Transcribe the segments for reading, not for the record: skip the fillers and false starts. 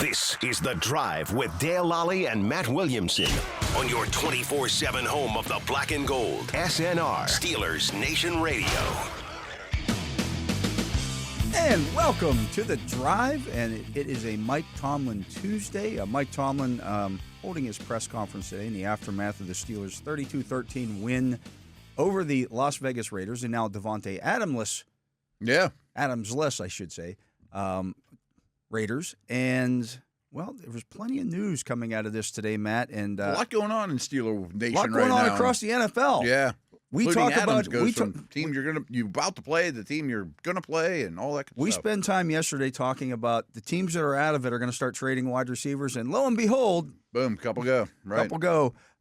This is The Drive with Dale Lolley and Matt Williamson on your 24/7 home of the black and gold. SNR, Steelers Nation Radio. And welcome to The Drive, and it is a Mike Tomlin Tuesday. Mike Tomlin holding his press conference today in the aftermath of the Steelers' 32-13 win over the Las Vegas Raiders, and now Devontae Adamsless, I should say, Raiders. And, well, there was plenty of news coming out of this today, Matt. And a lot going on in Steeler Nation right now. A lot going on across the NFL. Yeah. We talk about team you're about to play, the team you're gonna play, and all that good stuff. We spent time yesterday talking about the teams that are out of it are going to start trading wide receivers, and lo and behold, boom, couple go.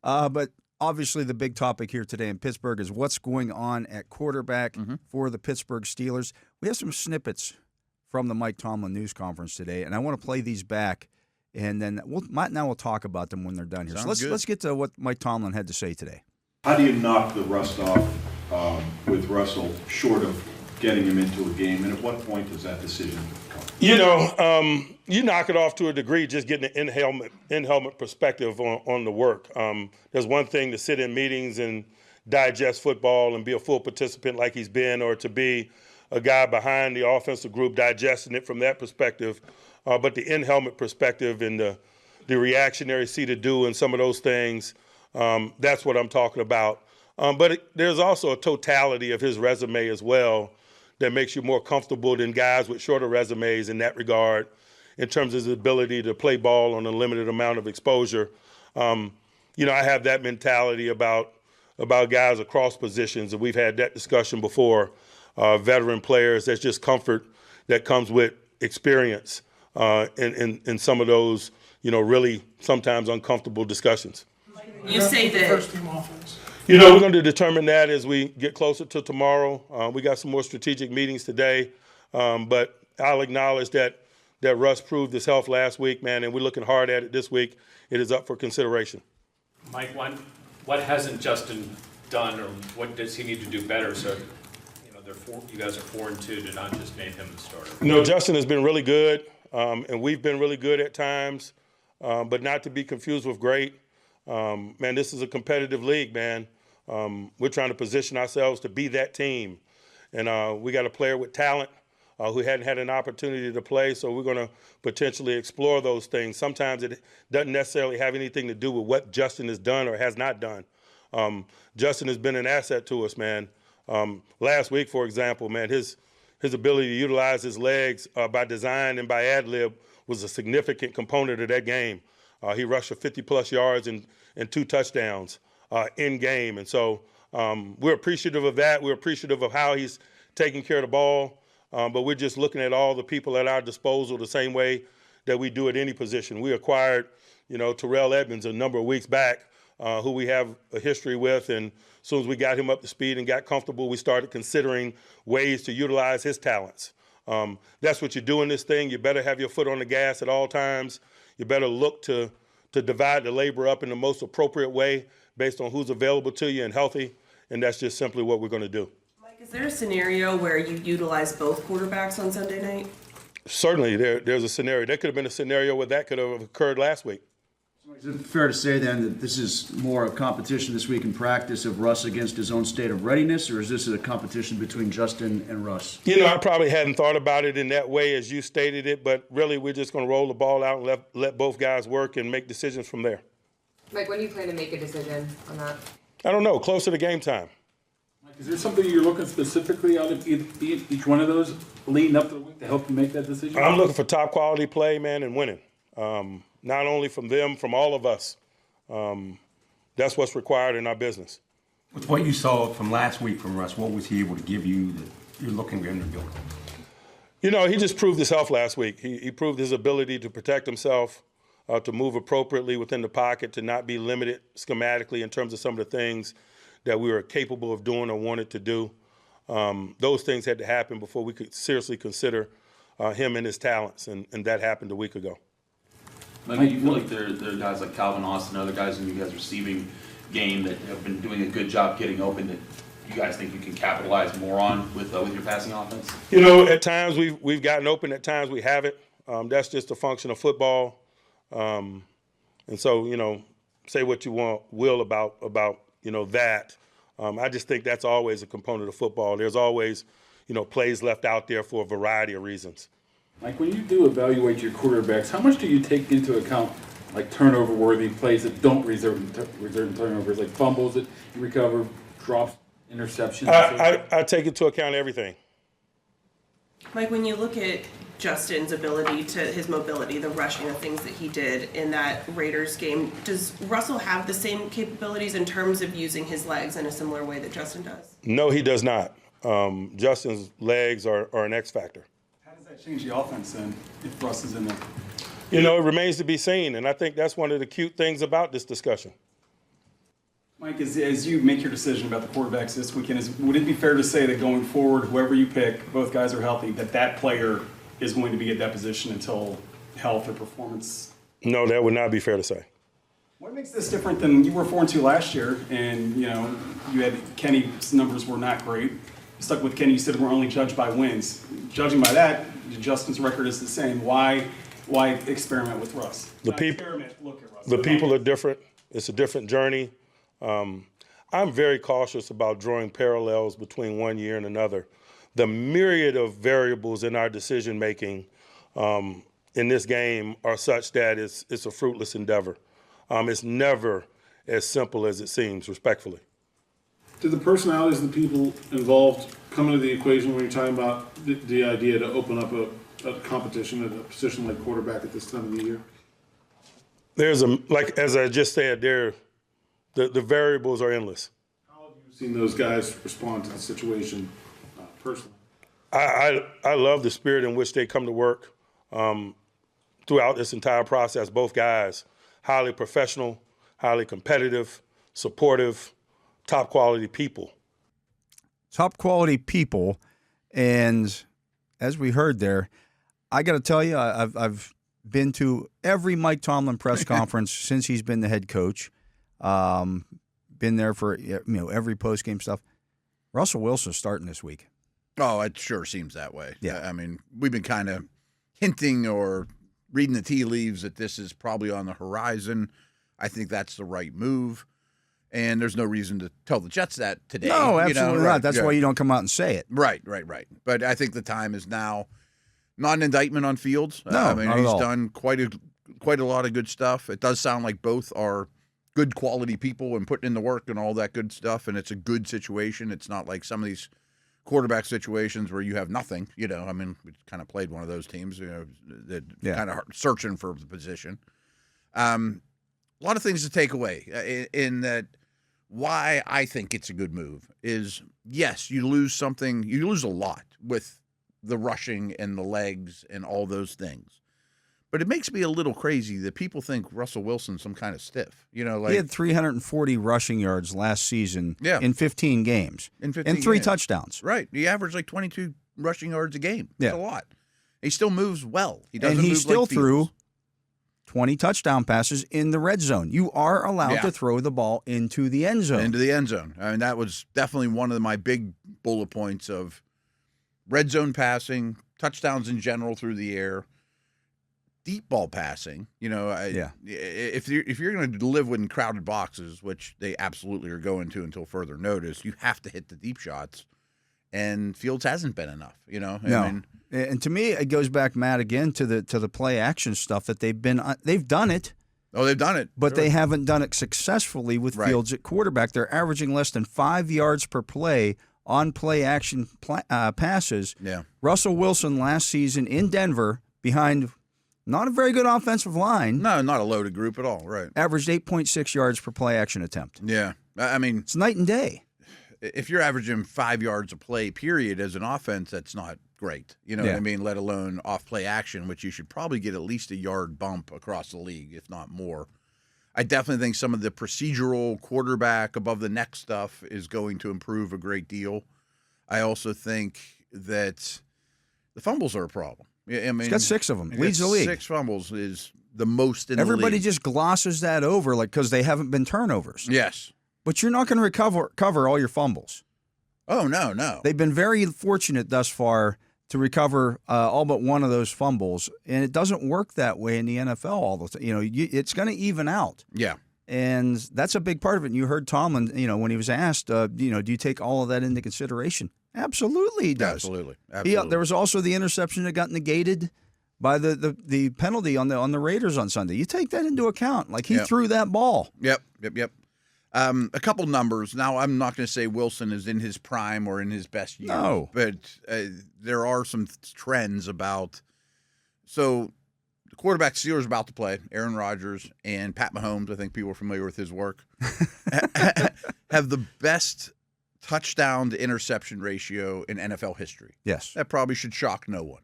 But obviously, the big topic here today in Pittsburgh is what's going on at quarterback for the Pittsburgh Steelers. We have some snippets from the Mike Tomlin news conference today, and I want to play these back, and then we'll talk about them when they're done here. Sounds so let's get to what Mike Tomlin had to say today. How do you knock the rust off with Russell short of getting him into a game, and at what point does that decision come? You knock it off to a degree just getting an in-helmet perspective on the work. There's one thing to sit in meetings and digest football and be a full participant like he's been, or to be a guy behind the offensive group digesting it from that perspective. But the in-helmet perspective and the reactionary see to do and some of those things, that's what I'm talking about. But there's also a totality of his resume as well that makes you more comfortable than guys with shorter resumes in that regard, in terms of his ability to play ball on a limited amount of exposure. I have that mentality about guys across positions, and we've had that discussion before. Veteran players, there's just comfort that comes with experience in some of those, really sometimes uncomfortable discussions. You say that first team offense. We're going to determine that as we get closer to tomorrow. We got some more strategic meetings today, but I'll acknowledge that Russ proved his health last week, man, and we're looking hard at it this week. It is up for consideration. Mike, what hasn't Justin done, or what does he need to do better so you guys are 4-2 to not just name him the starter? Justin has been really good, and we've been really good at times, but not to be confused with great. Man, this is a competitive league, man. We're trying to position ourselves to be that team. And we got a player with talent who hadn't had an opportunity to play, so we're going to potentially explore those things. Sometimes it doesn't necessarily have anything to do with what Justin has done or has not done. Justin has been an asset to us, man. Last week, for example, man, his ability to utilize his legs by design and by ad lib was a significant component of that game. He rushed for 50-plus yards and 2 touchdowns in game. And so we're appreciative of that. We're appreciative of how he's taking care of the ball. But we're just looking at all the people at our disposal the same way that we do at any position. We acquired, Terrell Edmonds a number of weeks back, who we have a history with. And as soon as we got him up to speed and got comfortable, we started considering ways to utilize his talents. That's what you do in this thing. You better have your foot on the gas at all times. You better look to divide the labor up in the most appropriate way based on who's available to you and healthy, and that's just simply what we're going to do. Mike, is there a scenario where you utilize both quarterbacks on Sunday night? Certainly, there's a scenario. There could have been a scenario where that could have occurred last week. Is it fair to say then that this is more a competition this week in practice of Russ against his own state of readiness, or is this a competition between Justin and Russ? I probably hadn't thought about it in that way as you stated it, but really we're just going to roll the ball out and let both guys work and make decisions from there. Mike, when do you plan to make a decision on that? I don't know, closer to game time. Mike, is there something you're looking specifically out of each one of those leading up to the week to help you make that decision? I'm looking for top quality play, man, and winning. Not only from them, from all of us. That's what's required in our business. With what you saw from last week from Russ, what was he able to give you that you're looking for him to build? He just proved his health last week. He proved his ability to protect himself, to move appropriately within the pocket, to not be limited schematically in terms of some of the things that we were capable of doing or wanted to do. Those things had to happen before we could seriously consider him and his talents, and that happened a week ago. Mike, do you feel like there are guys like Calvin Austin, other guys in you guys' receiving game that have been doing a good job getting open that you guys think you can capitalize more on with your passing offense? At times we've gotten open, at times we haven't. That's just a function of football. And so, say what you will about that. I just think that's always a component of football. There's always, plays left out there for a variety of reasons. Like when you do evaluate your quarterbacks, how much do you take into account like turnover-worthy plays that don't result in turnovers, like fumbles that you recover, drops, interceptions? I take into account everything. Mike, when you look at Justin's ability to his mobility, the rushing, the things that he did in that Raiders game, does Russell have the same capabilities in terms of using his legs in a similar way that Justin does? No, he does not. Justin's legs are an X factor. How does that change the offense then if Russ is in there? It remains to be seen, and I think that's one of the cute things about this discussion. Mike, as you make your decision about the quarterbacks this weekend, would it be fair to say that going forward, whoever you pick, both guys are healthy, that player is going to be at that position until health or performance? No, that would not be fair to say. What makes this different than you were 4-2 last year, and you had Kenny's numbers were not great. You stuck with Kenny, you said we're only judged by wins. Judging by that, Justin's record is the same. Why experiment with Russ? Look at Russ. The people are different. It's a different journey. I'm very cautious about drawing parallels between one year and another. The myriad of variables in our decision-making in this game are such that it's a fruitless endeavor. It's never as simple as it seems, respectfully. Do the personalities of the people involved come into the equation when you're talking about the idea to open up a competition at a position like quarterback at this time of the year? There's as I just said, the variables are endless. How have you seen those guys respond to the situation personally? I love the spirit in which they come to work throughout this entire process. Both guys, highly professional, highly competitive, supportive, top quality people. Top quality people, and as we heard there, I got to tell you, I've been to every Mike Tomlin press conference since he's been the head coach. Been there for every post-game stuff. Russell Wilson's starting this week. Oh, it sure seems that way. Yeah. I mean, we've been kind of hinting or reading the tea leaves that this is probably on the horizon. I think that's the right move. And there's no reason to tell the Jets that today. No, absolutely not. That's why you don't come out and say it. Right. But I think the time is now. Not an indictment on Fields. No, I mean, not at he's all. done quite a lot of good stuff. It does sound like both are good quality people and putting in the work and all that good stuff, and it's a good situation. It's not like some of these quarterback situations where you have nothing. I mean, we kind of played one of those teams, that kind of searching for the position. A lot of things to take away in that. Why I think it's a good move is, yes, you lose something. You lose a lot with the rushing and the legs and all those things. But it makes me a little crazy that people think Russell Wilson's some kind of stiff. He had 340 rushing yards last season in 15 games. And 3 touchdowns. Right. He averaged like 22 rushing yards a game. Yeah. That's a lot. He still moves well. He doesn't and he move still like threw Fields. 20 touchdown passes in the red zone. You are allowed to throw the ball into the end zone. Into the end zone. I mean, that was definitely one of my big bullet points of red zone passing, touchdowns in general through the air, deep ball passing. If you're going to live in crowded boxes, which they absolutely are going to until further notice, you have to hit the deep shots. And Fields hasn't been enough. No. I mean, and to me, it goes back, Matt, again to the play action stuff that they've done it. Oh, they've done it, but they haven't done it successfully with Fields at quarterback. They're averaging less than 5 yards per play on play action passes. Yeah. Russell Wilson last season in Denver behind not a very good offensive line. No, not a loaded group at all. Right. Averaged 8.6 yards per play action attempt. Yeah. I mean, it's night and day. If you're averaging 5 yards a play, period, as an offense, that's not great. You know what I mean? Let alone off play action, which you should probably get at least a yard bump across the league, if not more. I definitely think some of the procedural quarterback above the neck stuff is going to improve a great deal. I also think that the fumbles are a problem. I mean, he's got 6 of them. Leads the league. 6 fumbles is the most in the league. Everybody just glosses that over because they haven't been turnovers. Yes. But you're not going to recover all your fumbles. Oh, no. They've been very fortunate thus far to recover all but one of those fumbles, and it doesn't work that way in the NFL all the time. It's going to even out. Yeah. And that's a big part of it. And you heard Tomlin, when he was asked, do you take all of that into consideration? Absolutely he does. Absolutely. There was also the interception that got negated by the penalty on the Raiders on Sunday. You take that into account. Like, he threw that ball. Yep. A couple numbers. Now, I'm not going to say Wilson is in his prime or in his best year. No. But there are some trends about. So, the quarterback Steelers about to play, Aaron Rodgers and Pat Mahomes, I think people are familiar with his work, have the best touchdown to interception ratio in NFL history. Yes. That probably should shock no one.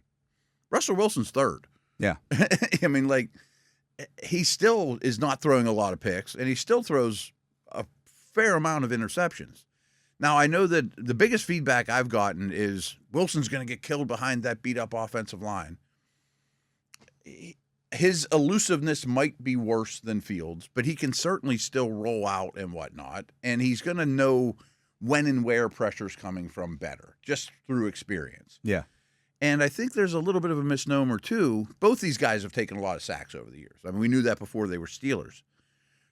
Russell Wilson's third. Yeah. I mean, like, he still is not throwing a lot of picks, and he still throws a fair amount of interceptions. Now, I know that the biggest feedback I've gotten is Wilson's going to get killed behind that beat-up offensive line. His elusiveness might be worse than Fields, but he can certainly still roll out and whatnot, and he's going to know when and where pressure's coming from better, just through experience. Yeah. And I think there's a little bit of a misnomer, too. Both these guys have taken a lot of sacks over the years. I mean, we knew that before they were Steelers.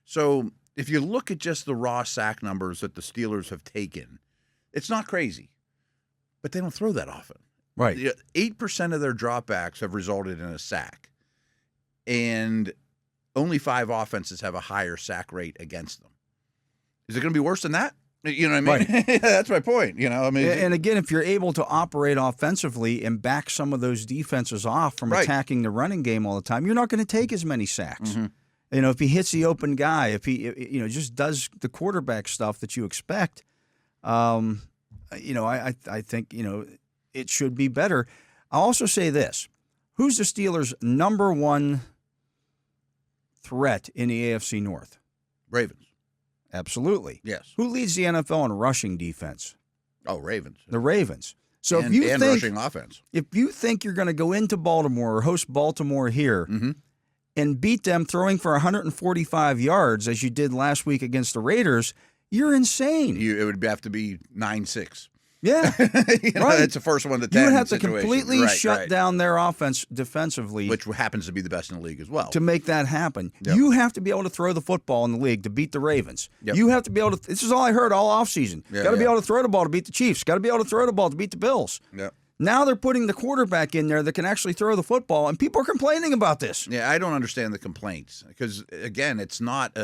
So if you look at just the raw sack numbers that the Steelers have taken, it's not crazy. But they don't throw that often. Right. 8% of their dropbacks have resulted in a sack. And only 5 offenses have a higher sack rate against them. Is it going to be worse than that? You know what I mean? Right. That's my point. And again, if you're able to operate offensively and back some of those defenses off from attacking the running game all the time, you're not going to take as many sacks. Mm-hmm. If he hits the open guy, if he just does the quarterback stuff that you expect, I think it should be better. I'll also say this: who's the Steelers' number one threat in the AFC North? Ravens. Absolutely. Yes. Who leads the NFL in rushing defense? Oh, Ravens. The Ravens. So and rushing offense. If you think you're going to go into Baltimore or host Baltimore here and beat them throwing for 145 yards as you did last week against the Raiders, you're insane. It would have to be 9-6. Yeah. Right. It's the first one to 10 You would have to situation. completely shut down their offense defensively. Which happens to be the best in the league as well. To make that happen. Yep. You have to be able to throw the football in the league to beat the Ravens. Yep. You have to be able to – this is all I heard all offseason. Got to be able to throw the ball to beat the Chiefs. Got to be able to throw the ball to beat the Bills. Yep. Now they're putting the quarterback in there that can actually throw the football, and people are complaining about this. Yeah, I don't understand the complaints because, again, it's not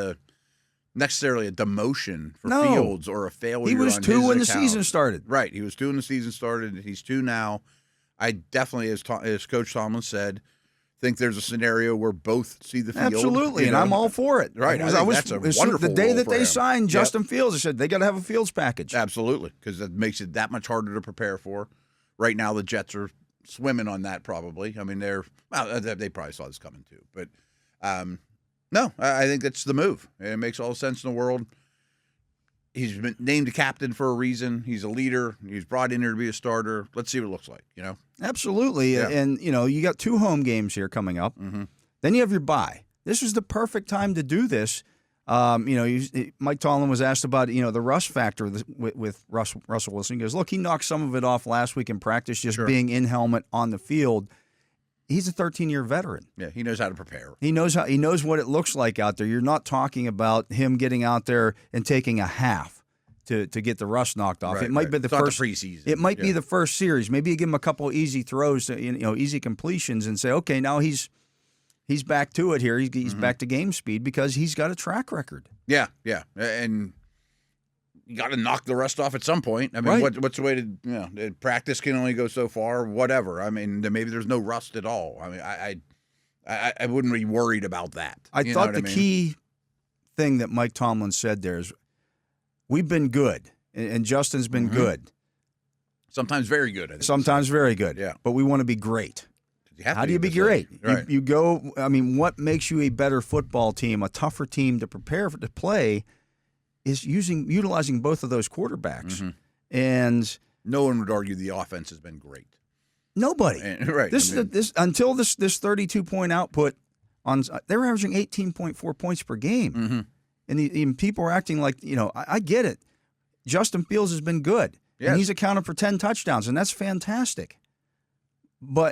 necessarily a demotion for Fields or a failure. He was on 2 when the his account. season started. Right, he was 2 when the season started. He's 2 now. I definitely, as Coach Tomlin said, think there's a scenario where both see the field. Absolutely, and I'm all for it. Right, that's a wonderful the day role that for they him. signed Justin Fields, I said they got to have a Fields package. Absolutely, because that makes it that much harder to prepare for. Right now, the Jets are swimming on that probably. I mean, they probably saw this coming too. But no, I think that's the move. It makes all the sense in the world. He's been named a captain for a reason. He's a leader. He's brought in here to be a starter. Let's see what it looks like, Absolutely. Yeah. And, you got 2 home games here coming up. Mm-hmm. Then you have your bye. This is the perfect time to do this. Mike Tomlin was asked about, the rust factor with Russell Wilson. He goes, look, he knocked some of it off last week in practice, just being in helmet on the field. He's a 13-year veteran. Yeah, he knows how to prepare. He knows what it looks like out there. You're not talking about him getting out there and taking a half to get the rust knocked off. Right, it might be the it's not first the preseason. It might be the first series. Maybe you give him a couple easy throws, easy completions, and say, okay, now he's back to it here. He's back to game speed because he's got a track record. Yeah, and you got to knock the rust off at some point. I mean, what's the way to practice can only go so far, whatever. I mean, maybe there's no rust at all. I mean, I wouldn't be worried about that. I thought the key thing that Mike Tomlin said there is we've been good, and Justin's been good. Sometimes very good. I think. Sometimes very good. Yeah. But we want to be great. How do you be great? Right. You go, what makes you a better football team, a tougher team to prepare to play is utilizing both of those quarterbacks. Mm-hmm. And no one would argue the offense has been great. Nobody. Right. Until this 32-point output they were averaging 18.4 points per game. Mm-hmm. And people are acting like, I get it. Justin Fields has been good. Yes. And he's accounted for 10 touchdowns, and that's fantastic.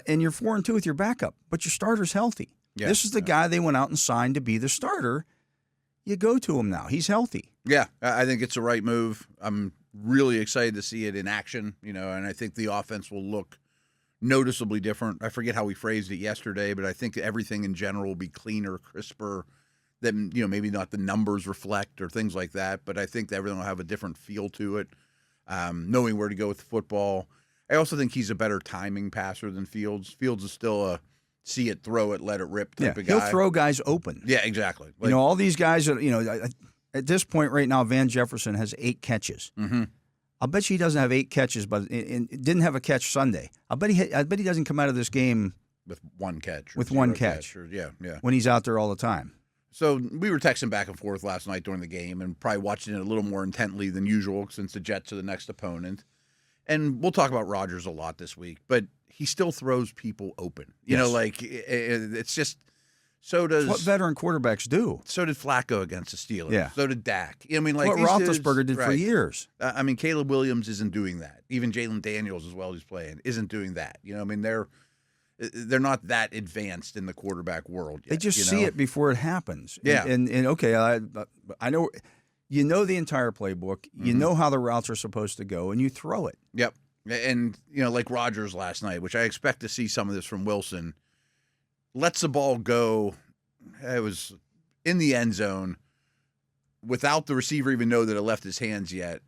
and you're 4-2 with your backup, but your starter's healthy. Yeah, this is the guy they went out and signed to be the starter. You go to him now. He's healthy. Yeah, I think it's the right move. I'm really excited to see it in action, and I think the offense will look noticeably different. I forget how we phrased it yesterday, but I think everything in general will be cleaner, crisper, than, maybe not the numbers reflect or things like that, but I think that everything will have a different feel to it, knowing where to go with the football. I also think he's a better timing passer than Fields. Fields is still a see it, throw it, let it rip type of guy. He'll throw guys open. Yeah, exactly. All these guys are, at this point right now, Van Jefferson has 8 catches. Mm-hmm. I'll bet you he doesn't have 8 catches, but didn't have a catch Sunday. I bet he doesn't come out of this game with one catch. Yeah. When he's out there all the time. So we were texting back and forth last night during the game and probably watching it a little more intently than usual since the Jets are the next opponent. And we'll talk about Rodgers a lot this week, but he still throws people open. It's just so does what veteran quarterbacks do. So did Flacco against the Steelers. Yeah. So did Dak. What Roethlisberger did for years. Caleb Williams isn't doing that. Even Jalen Daniels, as well as he's playing, isn't doing that. They're not that advanced in the quarterback world yet. They just see it before it happens. Yeah. And okay, I know the entire playbook. You know how the routes are supposed to go, and you throw it. Yep. And, like Rodgers last night, which I expect to see some of this from Wilson, lets the ball go. It was in the end zone without the receiver even know that it left his hands yet,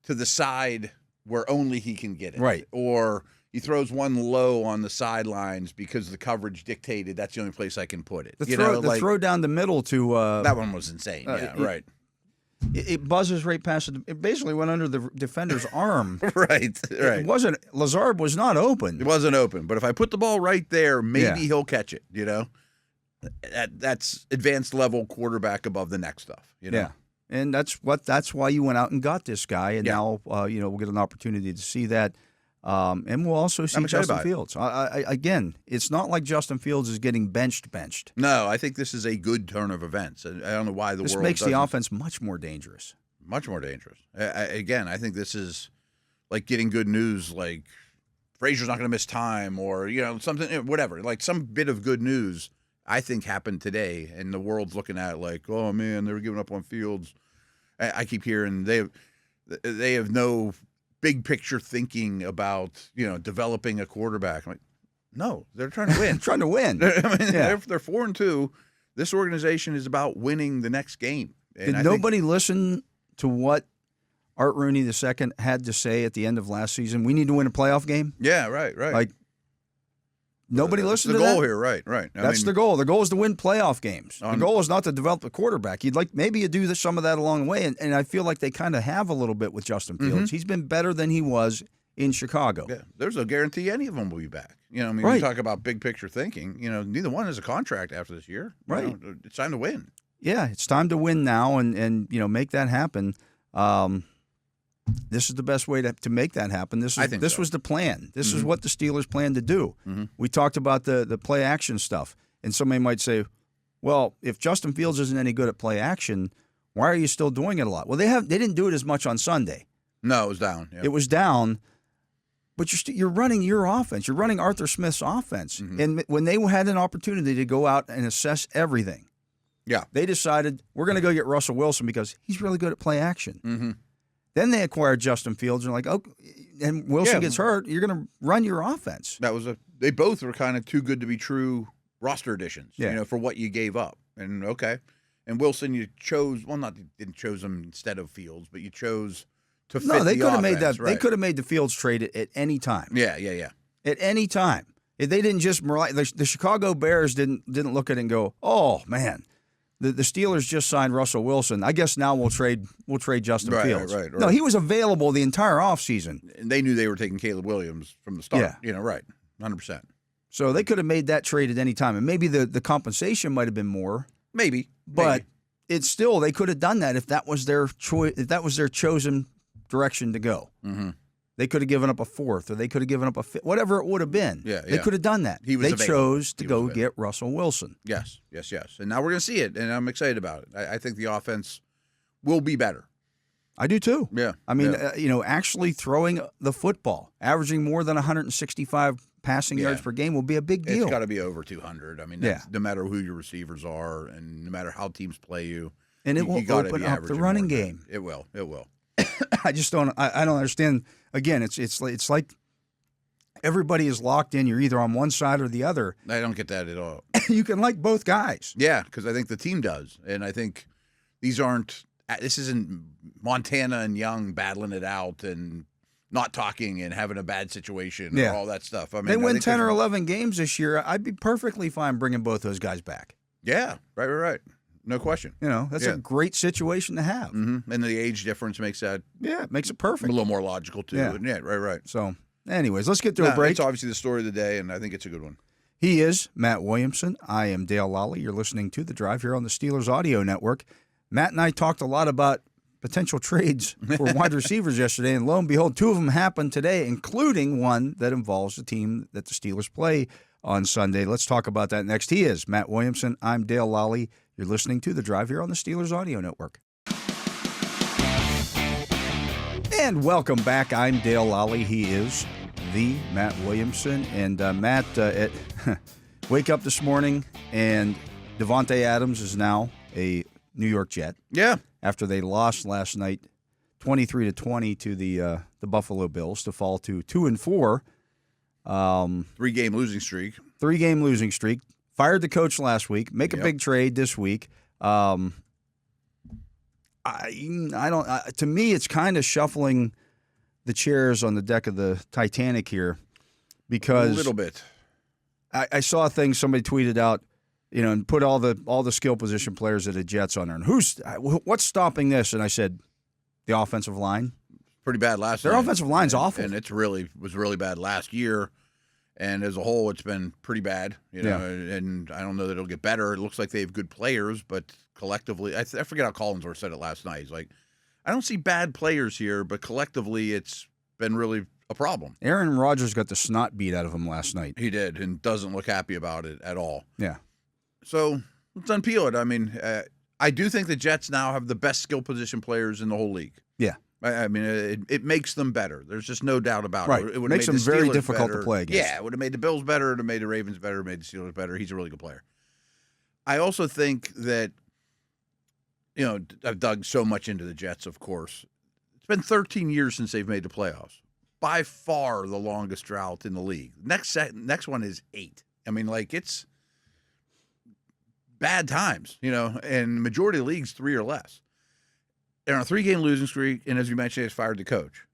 to the side where only he can get it. Right. Or he throws one low on the sidelines because the coverage dictated that's the only place I can put it. The throw down the middle to that one was insane. Right. It buzzes right past it. It basically went under the defender's arm. Right. It wasn't. Lazard was not open. It wasn't open. But if I put the ball right there, maybe he'll catch it. That's advanced level quarterback above the next stuff. Yeah. And that's why you went out and got this guy, and now we'll get an opportunity to see that. And we'll also see Justin Fields. Again, it's not like Justin Fields is getting benched. No, I think this is a good turn of events. I don't know why this makes the offense much more dangerous. Much more dangerous. I think this is like getting good news, like Frazier's not going to miss time, or something, whatever. Like some bit of good news, I think happened today, and the world's looking at it like, oh man, they were giving up on Fields. I keep hearing they have no big picture thinking about, developing a quarterback. I'm like, no, they're trying to win. Trying to win. They're 4-2. This organization is about winning the next game. And Did nobody listen to what Art Rooney II had to say at the end of last season? We need to win a playoff game. Yeah, right. Like nobody listened to that. that. The goal here, right. That's the goal. The goal is to win playoff games. The goal is not to develop a quarterback. Maybe you do some of that along the way, and I feel like they kind of have a little bit with Justin Fields. He's been better than he was in Chicago. Yeah, there's no guarantee any of them will be back. Right. We talk about big picture thinking. Neither one has a contract after this year. Right. It's time to win. Yeah, it's time to win now, and make that happen. This is the best way to make that happen. This was the plan. This is what the Steelers planned to do. We talked about the play action stuff, and somebody might say, well, if Justin Fields isn't any good at play action, why are you still doing it a lot? Well, they didn't do it as much on Sunday. No, it was down. Yeah. It was down, but you're running your offense. You're running Arthur Smith's offense. And when they had an opportunity to go out and assess everything, they decided we're going to go get Russell Wilson because he's really good at play action. Then they acquired Justin Fields and and Wilson gets hurt. You're going to run your offense. They both were kind of too good to be true roster additions, for what you gave up. And and Wilson, you chose didn't chose him instead of Fields, but you chose to fit they the could have offense, made that. right. They could have made the Fields trade at any time. Yeah. At any time. If they didn't just the Chicago Bears didn't look at it and go, oh man. The Steelers just signed Russell Wilson. I guess now we'll trade Justin Fields. Right. No, he was available the entire offseason. And they knew they were taking Caleb Williams from the start. Yeah. Right. 100%. So they could have made that trade at any time. And maybe the compensation might have been more. Maybe. But it's still, they could have done that if that was their choice, if that was their chosen direction to go. They could have given up a fourth, or they could have given up a fifth, whatever it would have been. They could have done that. They chose to go get Russell Wilson. Yes. And now we're going to see it, and I'm excited about it. I think the offense will be better. I do too. Yeah. I mean, actually throwing the football, averaging more than 165 passing yards per game will be a big deal. It's got to be over 200. I mean, that's, no matter who your receivers are and no matter how teams play you. And it will open up the running game. It will. It will. I just don't. I don't understand. Again, it's like everybody is locked in. You're either on one side or the other. I don't get that at all. You can like both guys. Yeah, because I think the team does, and I think these aren't. This isn't Montana and Young battling it out and not talking and having a bad situation or all that stuff. I mean, they win 10 or 11 games this year. I'd be perfectly fine bringing both those guys back. Yeah, right. No question. You know, that's a great situation to have. Mm-hmm. And the age difference makes that it makes it perfect. A little more logical too. Yeah, right. So, anyways, let's get to a break. It's obviously the story of the day, and I think it's a good one. He is Matt Williamson. I am Dale Lolley. You're listening to The Drive here on the Steelers Audio Network. Matt and I talked a lot about potential trades for wide receivers yesterday, and lo and behold, 2 of them happened today, including one that involves the team that the Steelers play on Sunday. Let's talk about that next. He is Matt Williamson. I'm Dale Lolley. You're listening to The Drive here on the Steelers Audio Network. And welcome back. I'm Dale Lolley. He is the Matt Williamson. And Matt, wake up this morning, and Davante Adams is now a New York Jet. Yeah. After they lost last night 23-20 to the Buffalo Bills to fall to 2-4. 3-game losing streak. 3-game losing streak. Fired the coach last week. Make a big trade this week. I don't. To me, it's kind of shuffling the chairs on the deck of the Titanic here, because a little bit. I saw a thing somebody tweeted out, and put all the skill position players of the Jets on there, and what's stopping this? And I said, the offensive line. Pretty bad last Their night. offensive line's awful, and was really bad last year. And as a whole, it's been pretty bad, and I don't know that it'll get better. It looks like they have good players, but collectively, I forget how Collinsworth said it last night. He's like, I don't see bad players here, but collectively, it's been really a problem. Aaron Rodgers got the snot beat out of him last night. He did, and doesn't look happy about it at all. Yeah. So let's unpeel it. I mean, I do think the Jets now have the best skill position players in the whole league. Yeah. I mean, it makes them better. There's just no doubt about it. It would makes them very difficult to play against. Yeah, it would have made the Bills better. It would have made the Ravens better. It would have made the Steelers better. He's a really good player. I also think that, I've dug so much into the Jets, of course. It's been 13 years since they've made the playoffs. By far the longest drought in the league. Next one is 8. I mean, it's bad times, and the majority of the league's 3 or less. They're on a 3-game losing streak, and as you mentioned, they fired the coach.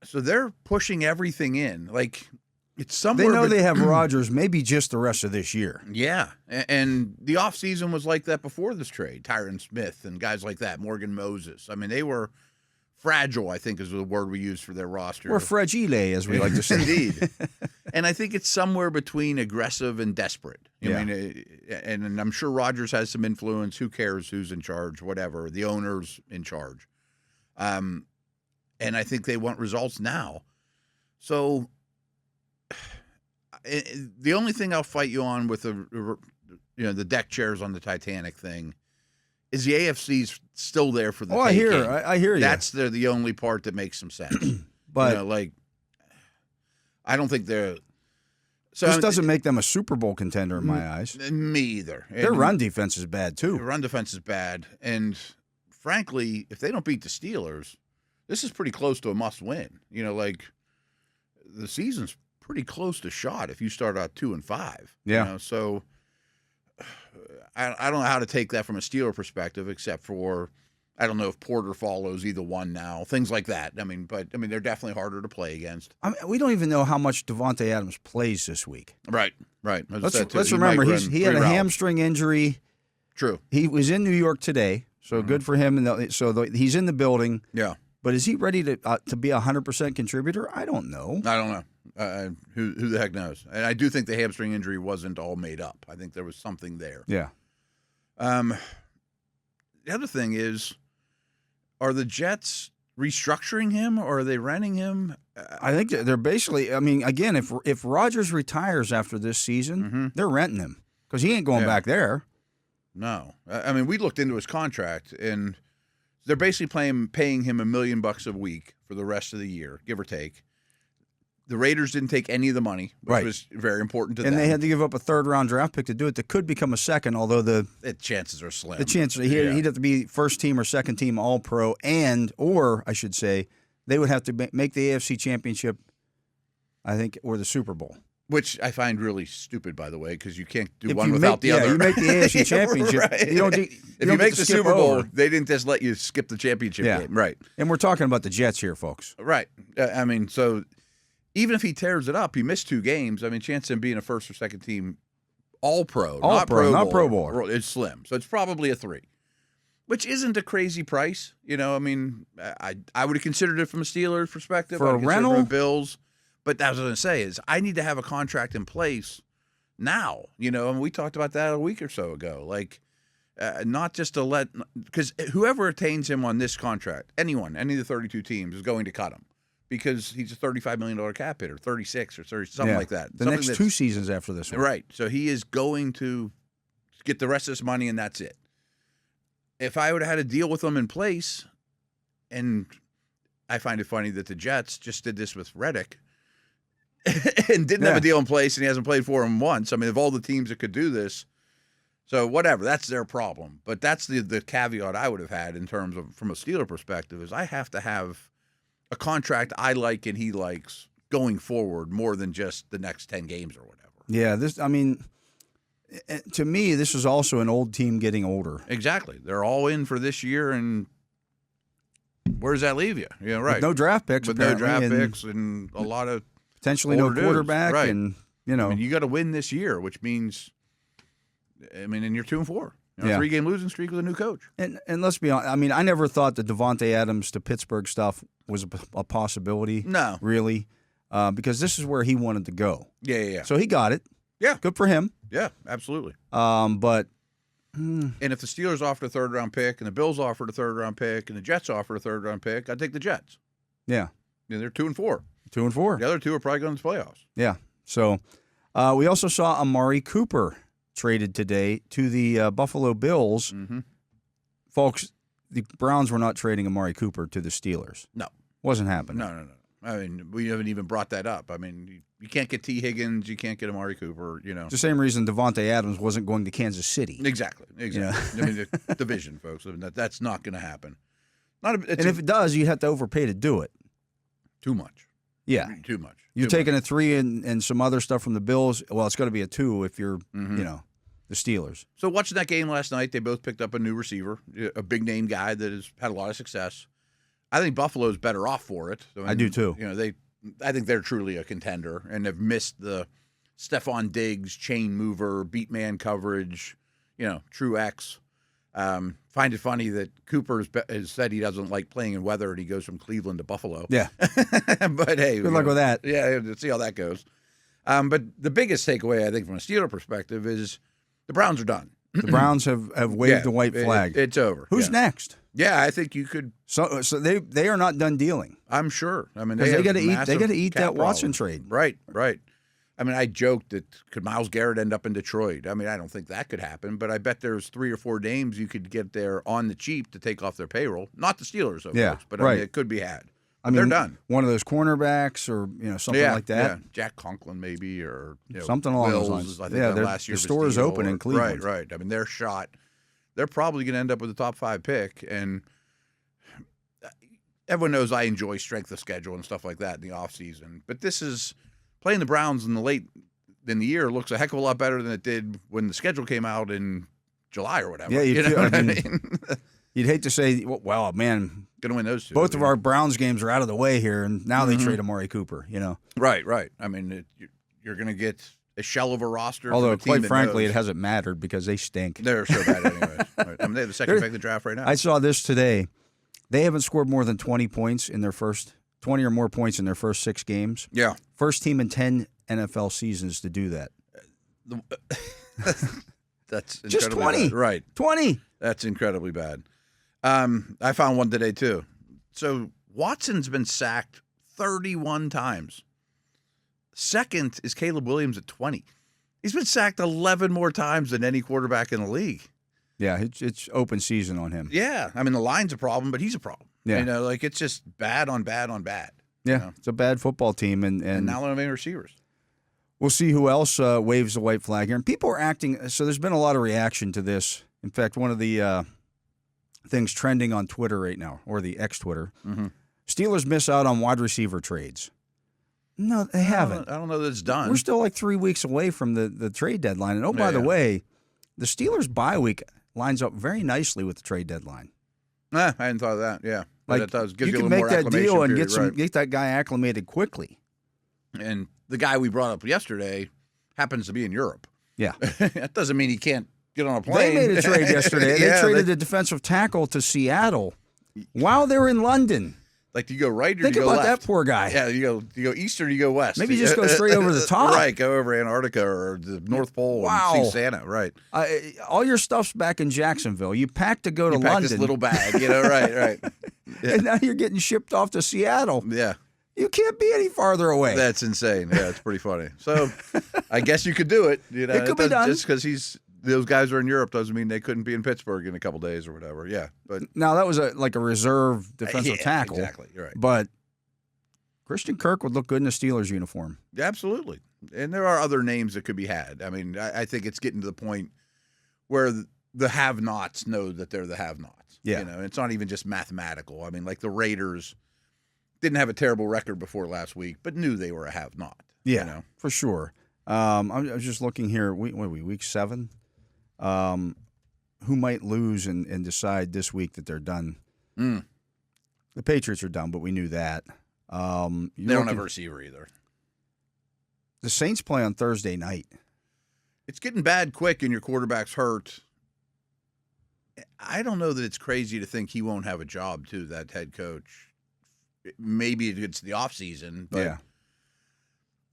So they're pushing everything in. It's somewhere. They know they have Rodgers, maybe just the rest of this year. Yeah, and the offseason was like that before this trade. Tyron Smith and guys like that, Morgan Moses. I mean, they were fragile, I think is the word we use for their roster. Or fragile, as we like to say. Indeed. And I think it's somewhere between aggressive and desperate. I mean, and I'm sure Rodgers has some influence. Who cares who's in charge, whatever. The owner's in charge. And I think they want results now. So the only thing I'll fight you on with the deck chairs on the Titanic thing is the AFC's still there for the taking. I hear you. That's the only part that makes some sense. But I don't think they're. So this doesn't make them a Super Bowl contender in my eyes. Me either. Their run defense is bad too. Their run defense is bad, and frankly, if they don't beat the Steelers, this is pretty close to a must-win. The season's pretty close to shot if you start out 2-5. Yeah. So I don't know how to take that from a Steeler perspective, except for I don't know if Porter follows either one now, things like that. I mean, they're definitely harder to play against. We don't even know how much Davante Adams plays this week. Right. Let's remember he had a hamstring injury. True. He was in New York today, so good for him. And he's in the building. Yeah. But is he ready to be a 100% contributor? I don't know. I don't know. Who the heck knows? And I do think the hamstring injury wasn't all made up. I think there was something there. Yeah. The other thing is, are the Jets restructuring him or are they renting him? I think they're basically. I mean, again, if Rodgers retires after this season, they're renting him because he ain't going back there. No, I mean we looked into his contract and they're basically paying him $1 million a week for the rest of the year, give or take. The Raiders didn't take any of the money, which was very important to them. And they had to give up a third-round draft pick to do it that could become a second, although the chances are slim. The chances he'd have to be first-team or second-team All-Pro, or I should say, they would have to make the AFC Championship, I think, or the Super Bowl. Which I find really stupid, by the way, because you can't do one without the other. Yeah, you make the AFC Championship. Right. You don't if you make the Super Bowl, they didn't just let you skip the championship game. Right. And we're talking about the Jets here, folks. Right. I mean, so even if he tears it up, he missed 2 games. I mean, chance of him being a first or second team All-Pro, not Pro Bowl, it's slim. So it's probably a 3, which isn't a crazy price. You know, I mean, I would have considered it from a Steelers perspective. For a rental? From Bills. But that's what I was going to say is I need to have a contract in place now. You know, and we talked about that a week or so ago. Like, not just to let – because whoever attains him on this contract, any of the 32 teams is going to cut him because he's a $35 million cap hit or 36 or 30, something like that. The next 2 seasons after this one. Right. So he is going to get the rest of this money and that's it. If I would have had a deal with him in place, and I find it funny that the Jets just did this with Reddick – and didn't have a deal in place, and he hasn't played for him once. I mean, of all the teams that could do this, so whatever, that's their problem. But that's the caveat I would have had in terms of, from a Steeler perspective, is I have to have a contract I like and he likes going forward more than just the next 10 games or whatever. Yeah, to me, this is also an old team getting older. Exactly. They're all in for this year, and where does that leave you? Yeah, right. With no draft picks, With no draft picks and a lot of potentially no quarterback, right. And you know, I mean, you got to win this year, which means, and you're 2-4, 3-game losing streak with a new coach. And let's be honest. I mean, I never thought the Devontae Adams to Pittsburgh stuff was a possibility. No, really, because this is where he wanted to go. Yeah. So he got it. Yeah, good for him. Yeah, absolutely. But and if the Steelers offered a 3rd-round pick, and the Bills offered a 3rd-round pick, and the Jets offered a 3rd-round pick, I'd take the Jets. Yeah, they're 2-4. 2-4. The other 2 are probably going to the playoffs. Yeah. So we also saw Amari Cooper traded today to the Buffalo Bills. Mm-hmm. Folks, the Browns were not trading Amari Cooper to the Steelers. No. Wasn't happening. No. I mean, we haven't even brought that up. I mean, you can't get T. Higgins. You can't get Amari Cooper, you know. It's the same reason Devontae Adams wasn't going to Kansas City. Exactly. Yeah. I mean, the division, folks. I mean, that's not going to happen. If it does, you'd have to overpay to do it. Too much. Yeah. Too much. You're taking a 3 and some other stuff from the Bills. Well, it's going to be a 2 if you're, the Steelers. So watching that game last night, they both picked up a new receiver, a big-name guy that has had a lot of success. I think Buffalo's better off for it. I do too. You know, I think they're truly a contender, and have missed the Stephon Diggs chain mover, beat man coverage, true X. Find it funny that Cooper has said he doesn't like playing in weather, and he goes from Cleveland to Buffalo. Yeah. But hey, good luck with that. Yeah, let's see how that goes. But the biggest takeaway, I think, from a Steeler perspective is the Browns are done. The Browns have waved the white flag. It's over. Who's next? Yeah, I think you could. So they are not done dealing. I'm sure. I mean, they got to eat that Watson trade. Right. I mean, I joked that could Myles Garrett end up in Detroit? I mean, I don't think that could happen, but I bet there's 3 or 4 names you could get there on the cheap to take off their payroll. Not the Steelers, of course, but I mean, it could be had. They're done. One of those cornerbacks or something like that. Yeah, Jack Conklin maybe, or something along those lines. I think last year the store is open in Cleveland. Right. I mean, they're shot. They're probably going to end up with a top 5 pick, and everyone knows I enjoy strength of schedule and stuff like that in the offseason. But this is playing the Browns in the year looks a heck of a lot better than it did when the schedule came out in July or whatever. Yeah, you know what I mean? You'd hate to say, well, man, gonna win those 2. Both of our Browns games are out of the way here, and now they trade Amari Cooper. Right. I mean, you're gonna get a shell of a roster. Although, quite frankly, it hasn't mattered because they stink. They're so bad anyway. Right. I mean, they have the second pick of the draft right now. I saw this today. They haven't scored more than 20 points in their first 20 or more points in their first 6 games. Yeah, first team in 10 NFL seasons to do that. That's just 20, bad. Right? 20. That's incredibly bad. I found one today too. So Watson's been sacked 31 times. Second is Caleb Williams at 20. He's been sacked 11 more times than any quarterback in the league. Yeah, it's open season on him. Yeah, I mean the line's a problem, but he's a problem. Yeah, it's just bad on bad on bad. Yeah, You know? it's a bad football team, and now they don't have any receivers. We'll see who else waves the white flag here. And people are acting, so there's been a lot of reaction to this. In fact, one of the things trending on Twitter right now, or the X-Twitter, Steelers miss out on wide receiver trades. No, they haven't. I don't know that it's done. We're still like 3 weeks away from the trade deadline. And by the way, the Steelers' bye week lines up very nicely with the trade deadline. I hadn't thought of that. Yeah, like that does give you you a can little make more that deal and acclimation get that guy acclimated quickly. And the guy we brought up yesterday happens to be in Europe. Yeah, that doesn't mean he can't get on a plane. They made a trade yesterday. They traded the defensive tackle to Seattle while they're in London. Like, do you go right or Think do you go about left? that poor guy. Yeah, you go east or you go west. Maybe just go straight over the top. Right, go over Antarctica or the North Pole and see Santa. Right. All your stuff's back in Jacksonville. You packed to go to London. This little bag, right. Yeah. And now you're getting shipped off to Seattle. Yeah. You can't be any farther away. That's insane. Yeah, it's pretty funny. So I guess you could do it. You know, it could be done. Just because those guys are in Europe doesn't mean they couldn't be in Pittsburgh in a couple days or whatever. Yeah, but now that was like a reserve defensive tackle. Exactly. You're right. But Christian Kirk would look good in a Steelers uniform. Yeah, absolutely. And there are other names that could be had. I mean, I think it's getting to the point where the have-nots know that they're the have-nots. Yeah. You know, it's not even just mathematical. I mean, like the Raiders didn't have a terrible record before last week, but knew they were a have-not. Yeah, you know? for sure. I was just looking here. What are we, week 7? Who might lose and decide this week that they're done? The Patriots are done, but we knew that. They don't have a receiver either. The Saints play on Thursday night. It's getting bad quick and your quarterback's hurt. I don't know that it's crazy to think he won't have a job, too, that head coach. Maybe it's the offseason, but yeah.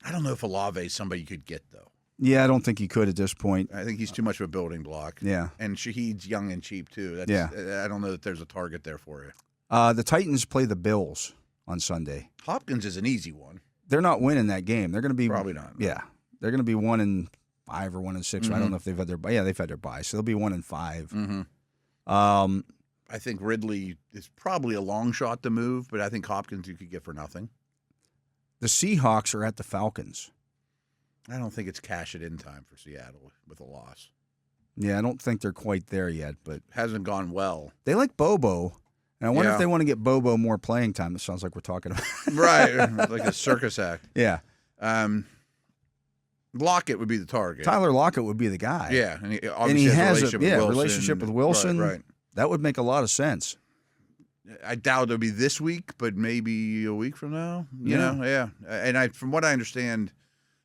I don't know if Olave is somebody you could get, though. Yeah, I don't think he could at this point. I think he's too much of a building block. Yeah. And Shaheed's young and cheap, too. Yeah. I don't know that there's a target there for you. The Titans play the Bills on Sunday. Hopkins is an easy one. They're not winning that game. They're going to be probably not. Yeah, they're going to be 1-5 or 1-6. I don't know if they've had their they've had their bye, so they'll be 1-5. I think Ridley is probably a long shot to move, but I think Hopkins you could get for nothing. The Seahawks are at the Falcons. I don't think it's cash it in time for Seattle with a loss. Yeah, I don't think they're quite there yet, but hasn't gone well. They like Bobo. And I wonder if they want to get Bobo more playing time. It sounds like we're talking about right, like a circus act. Yeah. Lockett would be the target. Tyler Lockett would be the guy. Yeah, and he has a relationship with Wilson. Right. That would make a lot of sense. I doubt it'll be this week, but maybe a week from now. You know, yeah. And from what I understand,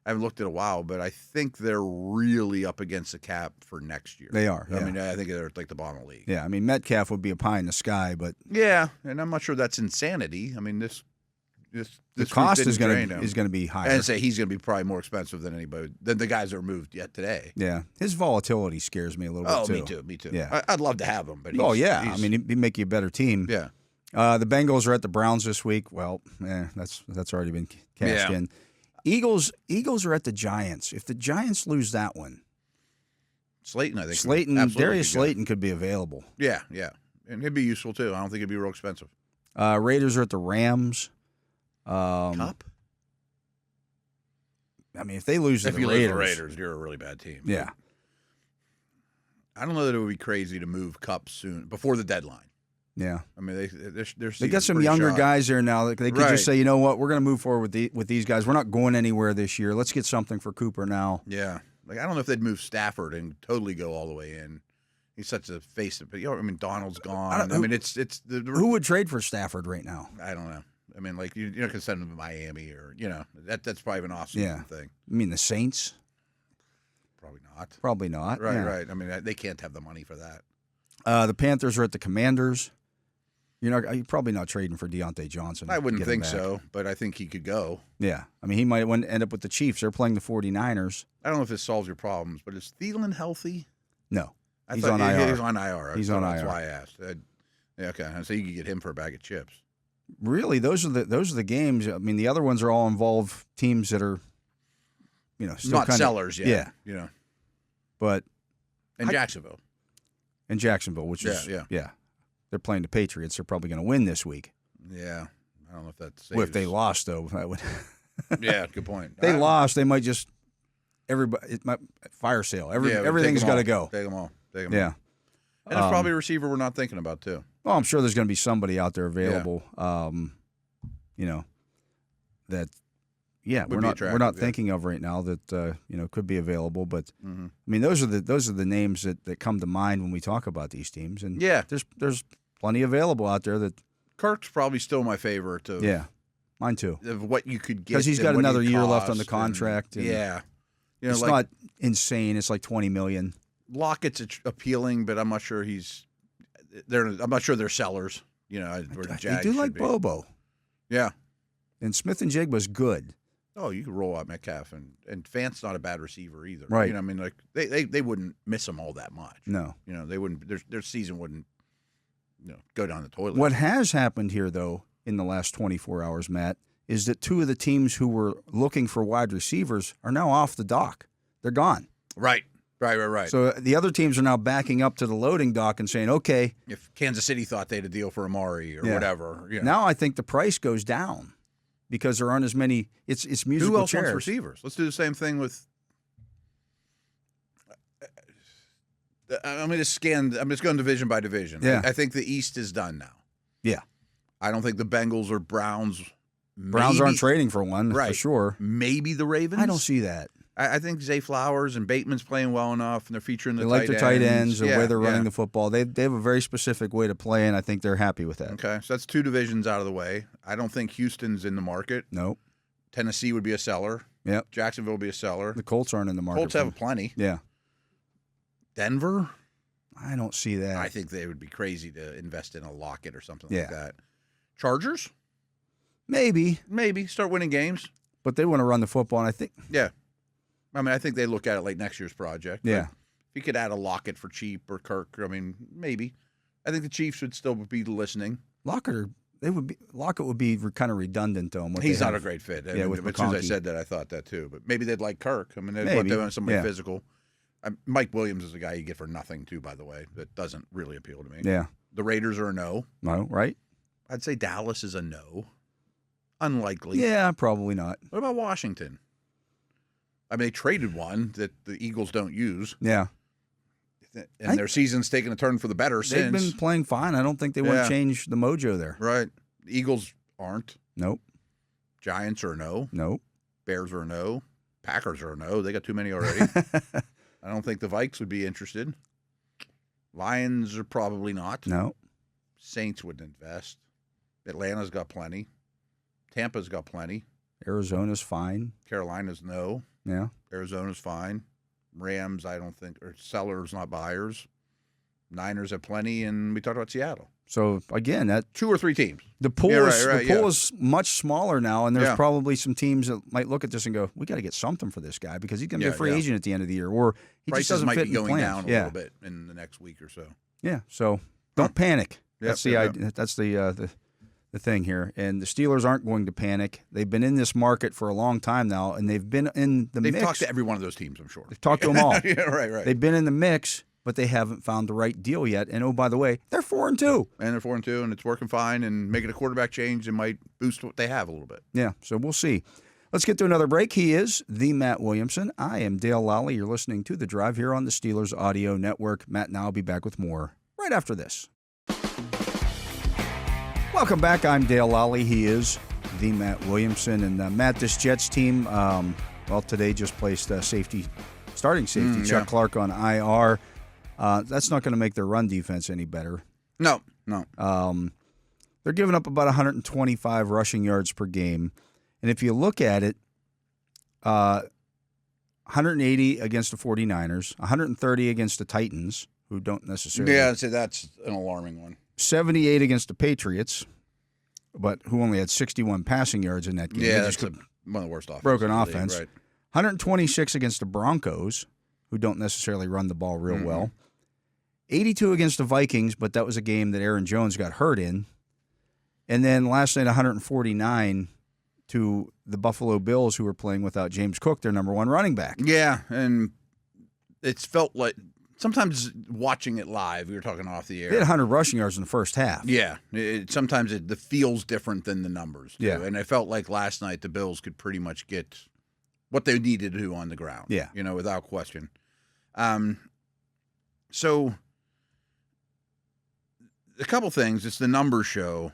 I haven't looked at a while, but I think they're really up against the cap for next year. They are. I mean, I think they're like the bottom of the league. Yeah, I mean, Metcalf would be a pie in the sky, but yeah, and I'm not sure that's insanity. I mean, this the cost is going to be higher. And say he's going to be probably more expensive than the guys that are moved yet today. Yeah, his volatility scares me a little bit too. Me too. Yeah, I'd love to have him, but I mean, he'd make you a better team. Yeah. The Bengals are at the Browns this week. Well, that's already been cashed in. Eagles are at the Giants. If the Giants lose that one, Slayton, I think Darius Slayton could be available. Yeah, and he'd be useful too. I don't think it'd be real expensive. Raiders are at the Rams. Cup. I mean, if they lose if the you Raiders, lose the Raiders, you're a really bad team. Yeah. I don't know that it would be crazy to move Cup soon before the deadline. Yeah, I mean they got some younger guys there now. They could just say, you know what, we're going to move forward with these guys. We're not going anywhere this year. Let's get something for Cooper now. Yeah, like I don't know if they'd move Stafford and totally go all the way in. He's such a face. But I mean, Donald's gone. I mean, it's who would trade for Stafford right now? I don't know. I mean, like you're not going to send him to Miami or that's probably an awesome thing. I mean, the Saints. Probably not. Right, yeah. right. I mean, they can't have the money for that. The Panthers are at the Commanders. You're probably not trading for Deontay Johnson. I wouldn't think so, but I think he could go. Yeah. I mean, he might end up with the Chiefs. They're playing the 49ers. I don't know if this solves your problems, but is Thielen healthy? No. He's on IR. He's on IR. That's why I asked. Okay. So you could get him for a bag of chips. Really, those are the games. I mean, the other ones are all involve teams that are, still not sellers yet. Yeah. But Jacksonville. Which is yeah. They're playing the Patriots. They're probably going to win this week. Yeah. I don't know if that's. Well, if they lost, though, that would. Yeah, good point. They lost. They might just fire sale. Everything's got to go. Take them all. Take them Yeah. all. And it's probably a receiver we're not thinking about too. Well, I'm sure there's going to be somebody out there available. That. Yeah, we're not thinking of right now that could be available. But I mean, those are the names that come to mind when we talk about these teams. And there's plenty available out there that. Kirk's probably still my favorite. Yeah, mine too. Of what you could get because he's got another year left on the contract. And it's not insane. It's like $20 million. Lockett's appealing, but I'm not sure I'm not sure they're sellers. They do like Bobo. Yeah, and Smith and Jigba's good. Oh, you could roll out Metcalf, and Fant's not a bad receiver either. Right. I mean, like they wouldn't miss him all that much. No. They wouldn't. Their season wouldn't. Go down the toilet. What has happened here, though, in the last 24 hours, Matt, is that two of the teams who were looking for wide receivers are now off the dock. They're gone. Right. So the other teams are now backing up to the loading dock and saying, okay. If Kansas City thought they had a deal for Amari or whatever. Now I think the price goes down because there aren't as many. It's musical Who else chairs. wants receivers? Let's do the same thing with. I'm just going division by division. Yeah. I think the East is done now. Yeah. I don't think the Bengals or Browns. Browns aren't trading for one, for sure. Maybe the Ravens. I don't see that. I think Zay Flowers and Bateman's playing well enough, and they're featuring the tight ends. They like the tight ends, the way they're running the football. They have a very specific way to play, and I think they're happy with that. Okay, so that's two divisions out of the way. I don't think Houston's in the market. Nope. Tennessee would be a seller. Yep. Jacksonville would be a seller. The Colts aren't in the market. Colts have plenty. Yeah. Denver? I don't see that. I think they would be crazy to invest in a Lockett or something like that. Chargers? Maybe. Start winning games. But they want to run the football, and I think. Yeah. I mean, I think they look at it like next year's project. Yeah. If you could add a Lockett for cheap or Kirk, I mean, maybe. I think the Chiefs would still be listening. Lockett would be kind of redundant, though. He's not a great fit. Yeah, with as soon as I said that, I thought that too. But maybe they'd like Kirk. I mean, they'd want them somebody physical. Mike Williams is a guy you get for nothing, too, by the way. That doesn't really appeal to me. Yeah. The Raiders are a no. No, right? I'd say Dallas is a no. Unlikely. Yeah, probably not. What about Washington? I mean, they traded one that the Eagles don't use. Yeah. And their season's taken a turn for the better since. They've been playing fine. I don't think they want to change the mojo there. Right. The Eagles aren't. Nope. Giants are a no. Nope. Bears are a no. Packers are a no. They got too many already. I don't think the Vikes would be interested. Lions are probably not. No. Saints wouldn't invest. Atlanta's got plenty. Tampa's got plenty. Arizona's fine. Carolina's no. Yeah. Arizona's fine. Rams, I don't think, are sellers, not buyers. Niners have plenty, and we talked about Seattle. So again, that 2 or 3 teams. The pool is much smaller now, and there's probably some teams that might look at this and go, "We got to get something for this guy because he's going to be a free agent at the end of the year, or he prices just doesn't might fit be in the going plans." down a little bit in the next week or so. Yeah, so don't panic. That's the idea. Yep. That's the thing here, and the Steelers aren't going to panic. They've been in this market for a long time now, and they've been in the mix. They've talked to every one of those teams, I'm sure. They've talked to them all. Yeah, right. They've been in the mix, but they haven't found the right deal yet. And oh, by the way, they're 4-2. And they're 4-2, and it's working fine. And making a quarterback change, it might boost what they have a little bit. Yeah, so we'll see. Let's get to another break. He is the Matt Williamson. I am Dale Lolley. You're listening to The Drive here on the Steelers Audio Network. Matt and I will be back with more right after this. Welcome back. I'm Dale Lolley. He is the Matt Williamson. And Matt, this Jets team, today just placed starting safety Chuck Clark on IR. That's not going to make their run defense any better. No. They're giving up about 125 rushing yards per game. And if you look at it, 180 against the 49ers, 130 against the Titans, who don't necessarily. Yeah, I'd say that's an alarming one. 78 against the Patriots, but who only had 61 passing yards in that game. Yeah, that's one of the worst offenses. Broken offense. Right. 126 against the Broncos, who don't necessarily run the ball real well. 82 against the Vikings, but that was a game that Aaron Jones got hurt in. And then last night, 149 to the Buffalo Bills, who were playing without James Cook, their number one running back. Yeah, and it's felt like sometimes watching it live, we were talking off the air. They had 100 rushing yards in the first half. Yeah, sometimes the feel's different than the numbers. Too. Yeah. And I felt like last night the Bills could pretty much get what they needed to do on the ground. Yeah. Without question. So a couple things. It's the numbers show.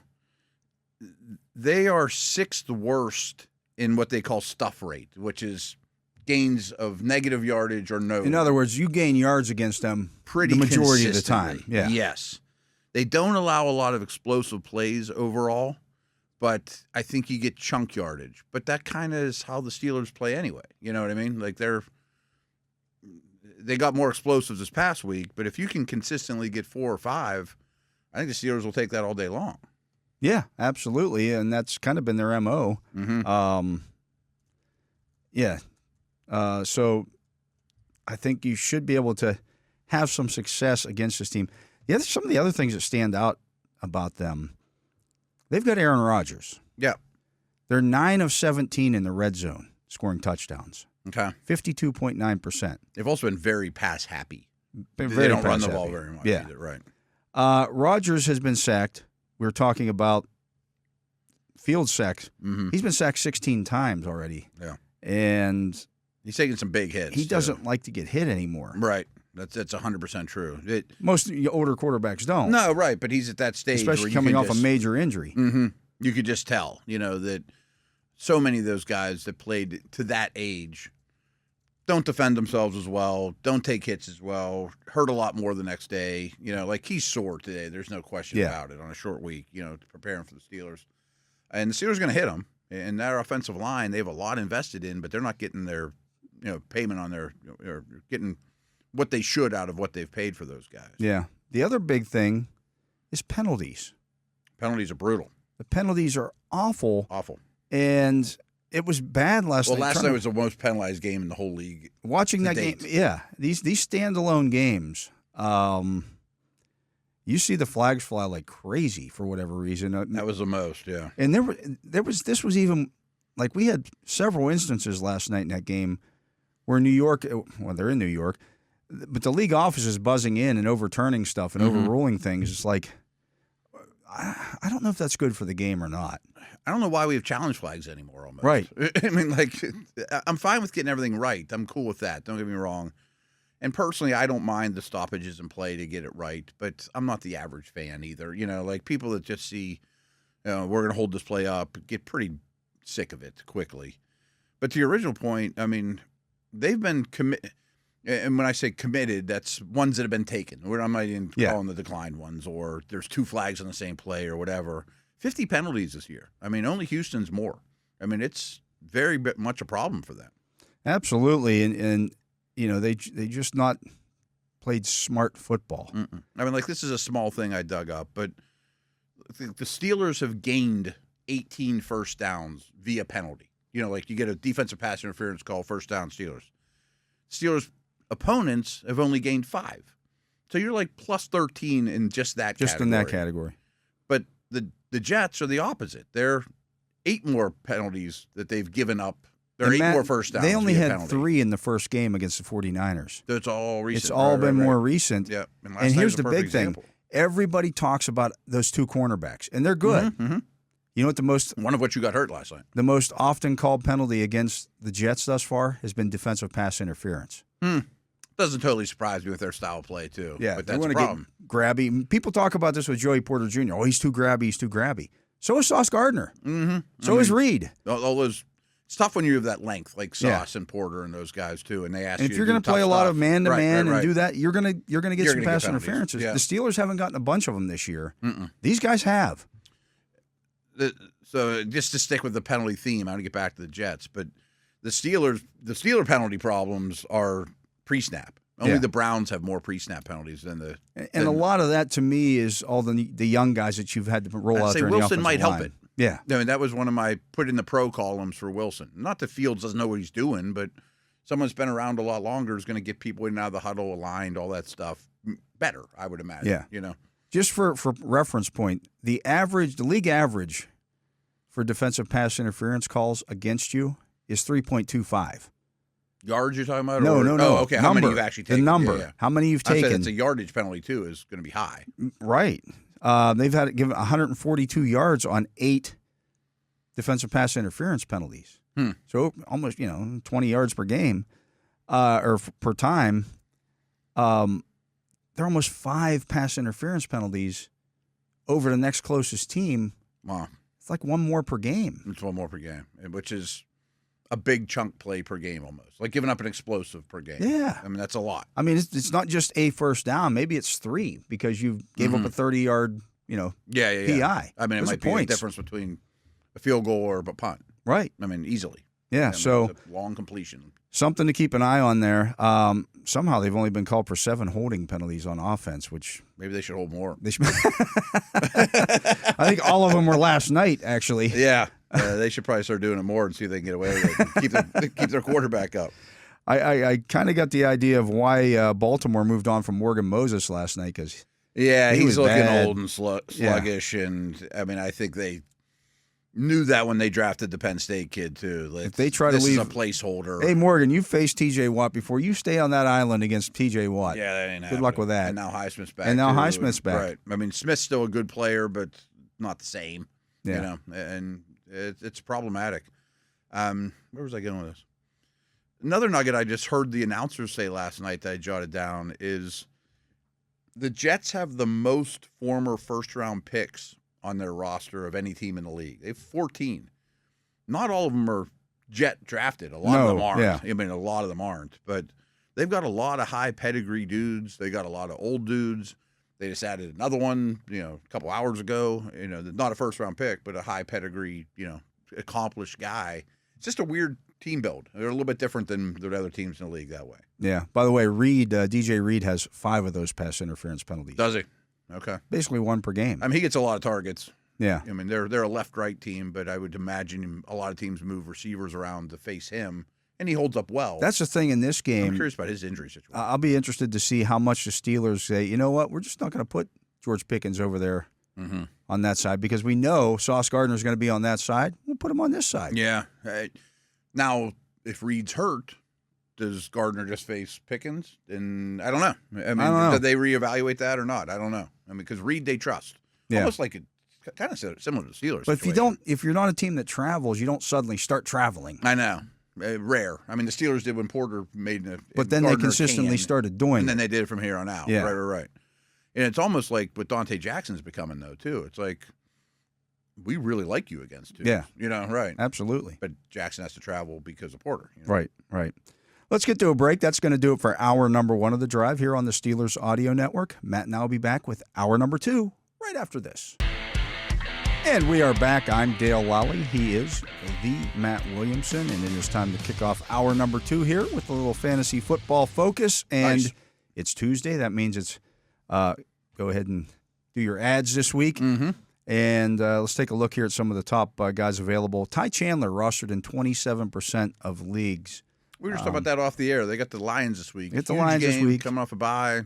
They are 6th worst in what they call stuff rate, which is gains of negative yardage or no. In other words, you gain yards against them pretty the majority of the time. Yeah. Yes. They don't allow a lot of explosive plays overall, but I think you get chunk yardage. But that kind of is how the Steelers play anyway. You know what I mean? Like they got more explosives this past week, but if you can consistently get 4 or 5, I think the Steelers will take that all day long. Yeah, absolutely, and that's kind of been their MO. Mm-hmm. So I think you should be able to have some success against this team. Some of the other things that stand out about them, they've got Aaron Rodgers. Yeah. They're 9 of 17 in the red zone, scoring touchdowns. Okay. 52.9%. They've also been very pass happy. They don't run the ball very much either, right? Rodgers has been sacked. We were talking about field sacks. Mm-hmm. He's been sacked 16 times already. Yeah. And he's taking some big hits. He doesn't like to get hit anymore. Right. That's 100% true. Most older quarterbacks don't. No, right. But he's at that stage especially where coming off a major injury. Mm-hmm. You could just tell, that so many of those guys that played to that age don't defend themselves as well, don't take hits as well, hurt a lot more the next day. Like he's sore today. There's no question about it on a short week, preparing for the Steelers. And the Steelers are going to hit them. And their offensive line, they have a lot invested in, but they're not getting their, payment on their, or getting what they should out of what they've paid for those guys. Yeah. The other big thing is penalties. Penalties are brutal. The penalties are awful. Awful. And it was bad last night. Well, last night was the most penalized game in the whole league. Watching that game, these standalone games, you see the flags fly like crazy for whatever reason. That was the most, yeah. And this was even like we had several instances last night in that game where New York, well, they're in New York, but the league office is buzzing in and overturning stuff and overruling things. It's like, I don't know if that's good for the game or not. I don't know why we have challenge flags anymore almost. Right. I mean, I'm fine with getting everything right. I'm cool with that. Don't get me wrong. And personally, I don't mind the stoppages in play to get it right, but I'm not the average fan either. Like people that just see, we're going to hold this play up, get pretty sick of it quickly. But to your original point, I mean, they've been committed. And when I say committed, that's ones that have been taken. I'm not even calling the declined ones, or there's 2 flags on the same play or whatever. 50 penalties this year. I mean, only Houston's more. I mean, it's very much a problem for them. Absolutely, and they just not played smart football. Mm-mm. I mean, this is a small thing I dug up, but the Steelers have gained 18 first downs via penalty. You get a defensive pass interference call, first down, Steelers. Steelers opponents have only gained 5. So you're plus 13 in just that category. Just in that category. But the Jets are the opposite. They're 8 more penalties that they've given up. They're 8 more first downs. They only had penalty. 3 in the first game against the 49ers. So it's all recent. It's all been more recent. Yeah. And here's the big thing. Everybody talks about those 2 cornerbacks, and they're good. Mm-hmm. You know what one of which you got hurt last night. The most often called penalty against the Jets thus far has been defensive pass interference. Doesn't totally surprise me with their style of play, too. Yeah, but that's a problem. Get grabby. People talk about this with Joey Porter Jr. Oh, he's too grabby. He's too grabby. So is Sauce Gardner. Mm-hmm. So is Reed. All those. It's tough when you have that length, like Sauce and Porter and those guys too, and they ask you. And if you're going to play a lot of man-to-man and do that, you're going to get some pass interferences. Yeah. The Steelers haven't gotten a bunch of them this year. These guys have. So just to stick with the penalty theme, I'm going to get back to the Jets, but the Steeler penalty problems are pre-snap. Only the Browns have more pre-snap penalties than the. And a lot of that to me is all the young guys that you've had to roll out there. Wilson might help it. Yeah. I mean, that was one of my put in the pro columns for Wilson. Not that Fields doesn't know what he's doing, but someone that's been around a lot longer is going to get people in and out of the huddle, aligned, all that stuff better, I would imagine. Yeah. Just for reference point, the league average for defensive pass interference calls against you is 3.25. Yards you're talking about? No. Oh, okay. How many Number. you've actually taken? The number. Yeah. How many you've I said taken. it's a yardage penalty, too, is going to be high. Right. They've had given 142 yards on 8 defensive pass interference penalties. So almost, 20 yards per game or per time. There are almost 5 pass interference penalties over the next closest team. Wow. It's like one more per game. It's one more per game, which is a big chunk play per game almost. Like giving up an explosive per game. Yeah. I mean, that's a lot. I mean, it's not just a first down. Maybe it's 3 because you gave up a 30-yard, PI. I mean, it Those might are be points. a difference between a field goal or a punt. Right. I mean, easily. Yeah, I mean, so it's a long completion. something to keep an eye on there. Somehow they've only been called for 7 holding penalties on offense, which maybe they should hold more. They should. I think all of them were last night, actually. Yeah, they should probably start doing it more and see if they can get away with it. And keep their quarterback up. I kind of got the idea of why Baltimore moved on from Morgan Moses last night because he's looking bad. old and sluggish, and I mean, I think they knew that when they drafted the Penn State kid too. If they try to this leave is a placeholder. Hey Morgan, you faced T.J. Watt before. You stay on that island against T.J. Watt. Yeah, that ain't Good luck with that. And now Highsmith's back. And now too. Highsmith's back. Right. I mean, Smith's still a good player, but not the same. Yeah. And it's problematic. Where was I going with this? Another nugget I just heard the announcers say last night that I jotted down is the Jets have the most former first-round picks on their roster of any team in the league. They have 14. Not all of them are Jet drafted. A lot of them aren't. Yeah. I mean, a lot of them aren't. But they've got a lot of high pedigree dudes. They got a lot of old dudes. They just added another one, a couple hours ago. Not a first-round pick, but a high pedigree, accomplished guy. It's just a weird team build. They're a little bit different than the other teams in the league that way. Yeah. By the way, DJ Reed has 5 of those pass interference penalties. Does he? Okay. Basically 1 per game. I mean, he gets a lot of targets. Yeah. I mean, they're a left-right team, but I would imagine a lot of teams move receivers around to face him, and he holds up well. That's the thing in this game. I'm curious about his injury situation. I'll be interested to see how much the Steelers say, you know what, we're just not going to put George Pickens over there on that side because we know Sauce Gardner's going to be on that side. We'll put him on this side. Yeah. Now, if Reed's hurt, does Gardner just face Pickens? And I don't know. I mean, did they reevaluate that or not? I don't know. I mean, because Reed they trust. Yeah. Almost like kind of similar to the Steelers. But situation. if you're not a team that travels, you don't suddenly start traveling. I know. Rare. I mean, the Steelers did when Porter made it. But then they consistently started doing and then they did it from here on out. Yeah. Right. And it's almost like what Dante Jackson's becoming, though, too. It's like, we really like you against two. Yeah. Right. Absolutely. But Jackson has to travel because of Porter. Right. Let's get to a break. That's going to do it for hour number 1 of the drive here on the Steelers Audio Network. Matt and I will be back with hour number 2 right after this. And we are back. I'm Dale Lolley. He is the Matt Williamson, and it is time to kick off hour number 2 here with a little fantasy football focus. And Nice. It's Tuesday. That means it's go ahead and do your ads this week. Mm-hmm. And let's take a look here at some of the top guys available. Ty Chandler rostered in 27% of leagues. We were just talking about that off the air. They got the Lions this week. Get the Huge Lions this game, week. Coming off a bye.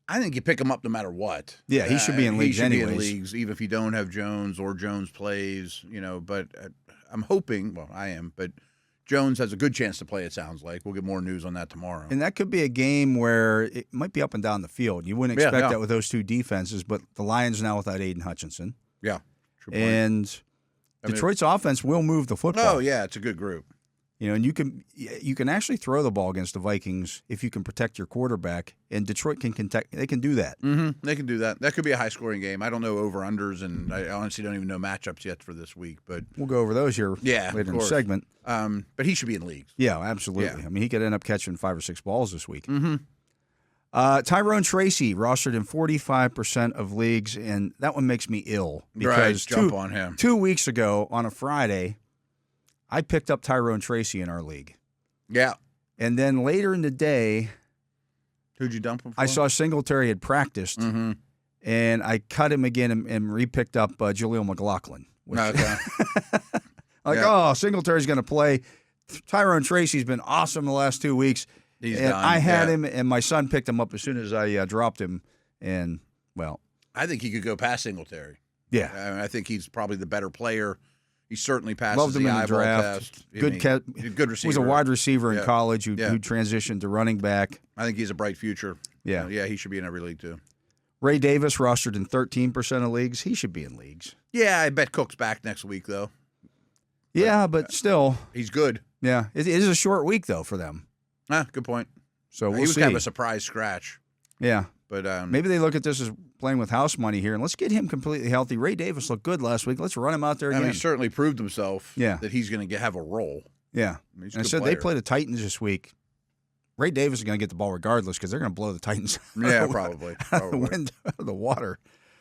I think you pick him up no matter what. Yeah, he should be in leagues He should be in anyways. leagues, even if you don't have Jones or Jones plays, But I'm hoping, I am, but Jones has a good chance to play, it sounds like. We'll get more news on that tomorrow. And that could be a game where it might be up and down the field. You wouldn't expect that with those two defenses, but the Lions now without Aiden Hutchinson. Yeah, true point. And Detroit's offense will move the football. Oh, yeah, it's a good group. And you can actually throw the ball against the Vikings if you can protect your quarterback, and Detroit can they can do that. Mm-hmm. They can do that. That could be a high-scoring game. I don't know over-unders, and I honestly don't even know matchups yet for this week. But we'll go over those here later in the segment. But he should be in leagues. Yeah, absolutely. Yeah. I mean, he could end up catching 5 or 6 balls this week. Mm-hmm. Tyrone Tracy rostered in 45% of leagues, and that one makes me ill because jump on him. 2 weeks ago on a Friday, I picked up Tyrone Tracy in our league. Yeah. And then later in the day, who'd you dump him for? I saw Singletary had practiced, and I cut him again and re-picked up Jaleel McLaughlin. Singletary's going to play. Tyrone Tracy's been awesome the last 2 weeks. He's and done. I had him, and my son picked him up as soon as I dropped him. And, I think he could go past Singletary. Yeah. I think he's probably the better player He certainly passes Loved him the in the eyeball draft. test. Good receiver. Was a wide receiver in college who Yeah. transitioned to running back. I think he's a bright future. Yeah. Yeah, he should be in every league too. Ray Davis rostered in 13% of leagues. He should be in leagues. Yeah, I bet Cook's back next week though. Yeah, but still, he's good. Yeah, it is a short week though for them. Good point. So we'll he was see. kind of a surprise scratch. Yeah, but maybe they look at this as playing with house money here, and let's get him completely healthy. Ray Davis looked good last week. Let's run him out there again. He certainly proved himself. Yeah. That he's going to have a role. Yeah, He's and a I good said player. they play the Titans this week. Ray Davis is going to get the ball regardless because they're going to blow the Titans. Yeah, probably. Out of the wind, out of the water.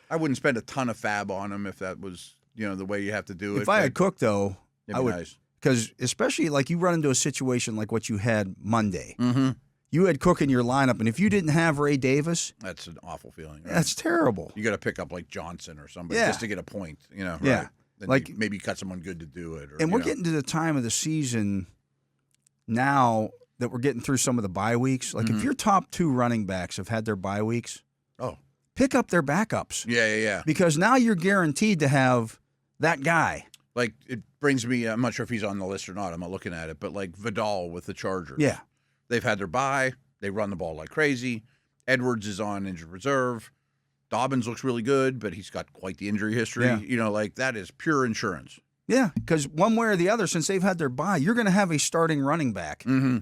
I wouldn't spend a ton of fab on him if that was the way you have to do it. If I had Cook though, It'd I be would, nice. because especially like you run into a situation like what you had Monday. Mm-hmm. You had Cook in your lineup, and if you didn't have Ray Davis, That's an awful feeling. Right? that's terrible. You got to pick up like Johnson or somebody Yeah. just to get a point. Yeah. Right? Then Like- you maybe cut someone good to do it. Or, And we're getting to the time of the season now that we're getting through some of the bye weeks. Like if your top two running backs have had their bye weeks, pick up their backups. Yeah. Because now you're guaranteed to have that guy. Like it brings me. I'm not sure if he's on the list or not. I'm not looking at it, but like Vidal with the Chargers. Yeah. They've had their bye. They run the ball like crazy. Edwards is on injured reserve. Dobbins looks really good, but he's got quite the injury history. Yeah. Like that is pure insurance. Yeah, because one way or the other, since they've had their bye, you're going to have a starting running back. Mm-hmm.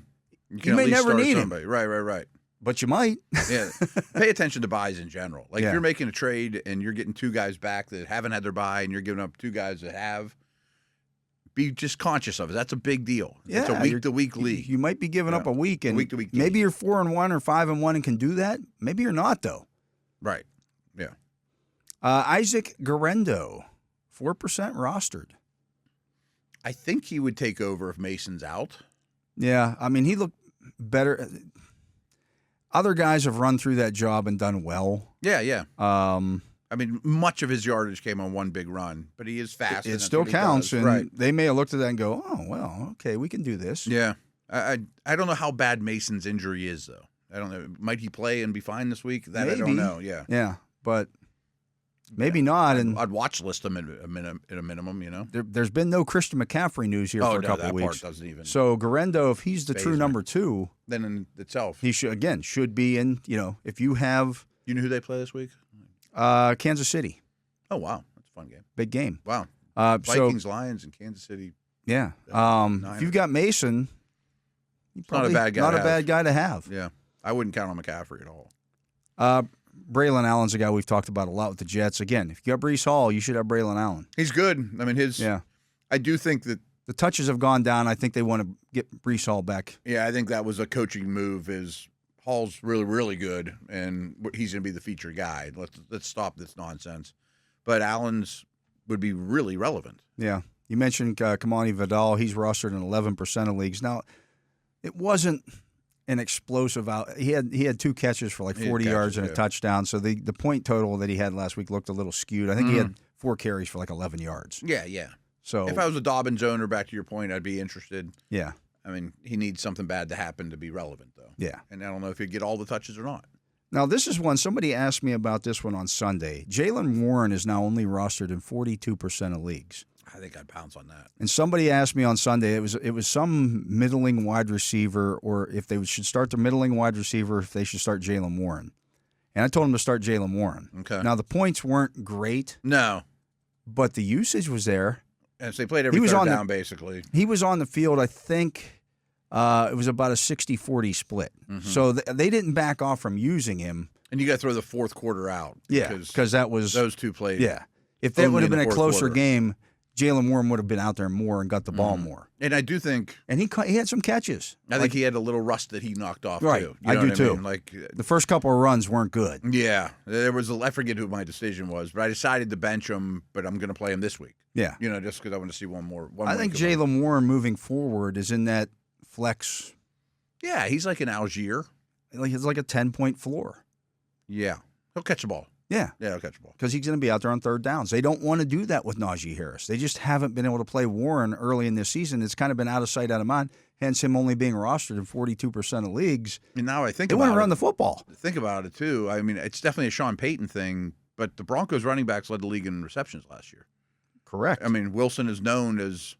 You may never need him, Right. but you might. Yeah. Pay attention to buys in general. Like Yeah. if you're making a trade and you're getting two guys back that haven't had their bye and you're giving up two guys that have, be just conscious of it. That's a big deal. It's a week-to-week league. You might be giving up a week, and week-to-week maybe you're 4-1 or 5-1 and can do that. Maybe you're not though. Right. Yeah. Isaac Garendo, 4% rostered. I think he would take over if Mason's out. Yeah, I mean he looked better. Other guys have run through that job and done well. Yeah. I mean, much of his yardage came on one big run, but he is fast. and It that's still what he counts, does. and right. they may have looked at that and go, "Oh, well, okay, we can do this." Yeah. I don't know how bad Mason's injury is, though. I don't know. Might he play and be fine this week? That I don't know. Yeah. Yeah, but maybe not. And I'd watch list him at a minimum. there's been no Christian McCaffrey news here for a couple that weeks. part doesn't even. So Garendo, if he's the faze true me. number 2, Then in itself, he should be in. If you have you know who they play this week? Kansas City, Oh wow, that's a fun game. big game. Wow. So Vikings, Lions, and Kansas City. yeah, Niners. if you've got Mason, Not a bad guy. Not to a have. bad guy to have. Yeah, I wouldn't count on McCaffrey at all. Braylon Allen's a guy we've talked about a lot with the Jets. Again, if you got Breece Hall, you should have Braylon Allen. He's good. I mean, I do think that. The touches have gone down. I think they want to get Breece Hall back. Yeah, I think that was a coaching move. Is Hall's really, really good, and he's going to be the feature guy. Let's stop this nonsense. But Allen's would be really relevant. Yeah. You mentioned Kamani Vidal. He's rostered in 11% of leagues. Now, it wasn't an explosive out. He had 2 catches for like 40 yards and a touchdown. So the point total that he had last week looked a little skewed. I think he had 4 carries for like 11 yards. Yeah. So if I was a Dobbins owner, back to your point, I'd be interested. Yeah. I mean, he needs something bad to happen to be relevant, though. Yeah. And I don't know if he'd get all the touches or not. Now, this is one, somebody asked me about this one on Sunday. Jalen Warren is now only rostered in 42% of leagues. I think I'd pounce on that. And somebody asked me on Sunday, it was some middling wide receiver, or if they should start the middling wide receiver, if they should start Jalen Warren. And I told him to start Jalen Warren. Okay. Now, the points weren't great. No. But the usage was there. And so they played every third down, basically. He was on the field, I think it was about a 60-40 split. Mm-hmm. So they didn't back off from using him. And you got to throw the fourth quarter out. Yeah, because that was those two played. Yeah, if that would have been a closer quarter. game, Jalen Warren would have been out there more and got the ball more. And I do think, and he had some catches. I think he had a little rust that he knocked off Right, too. I do what too. mean? Like the first couple of runs weren't good. Yeah, there was I forget who my decision was, but I decided to bench him. But I'm going to play him this week. Yeah, just because I want to see one more. I think Jalen Warren moving forward is in that flex. Yeah, he's like an Algier. He's like a 10-point floor. Yeah, he'll catch the ball. Yeah, he'll catch the ball because he's going to be out there on third downs. They don't want to do that with Najee Harris. They just haven't been able to play Warren early in this season. It's kind of been out of sight, out of mind. Hence, him only being rostered in 42% of leagues. And now I think they want to run the football. Think about it too. I mean, it's definitely a Sean Payton thing, but the Broncos running backs led the league in receptions last year. Correct. I mean, Wilson is known as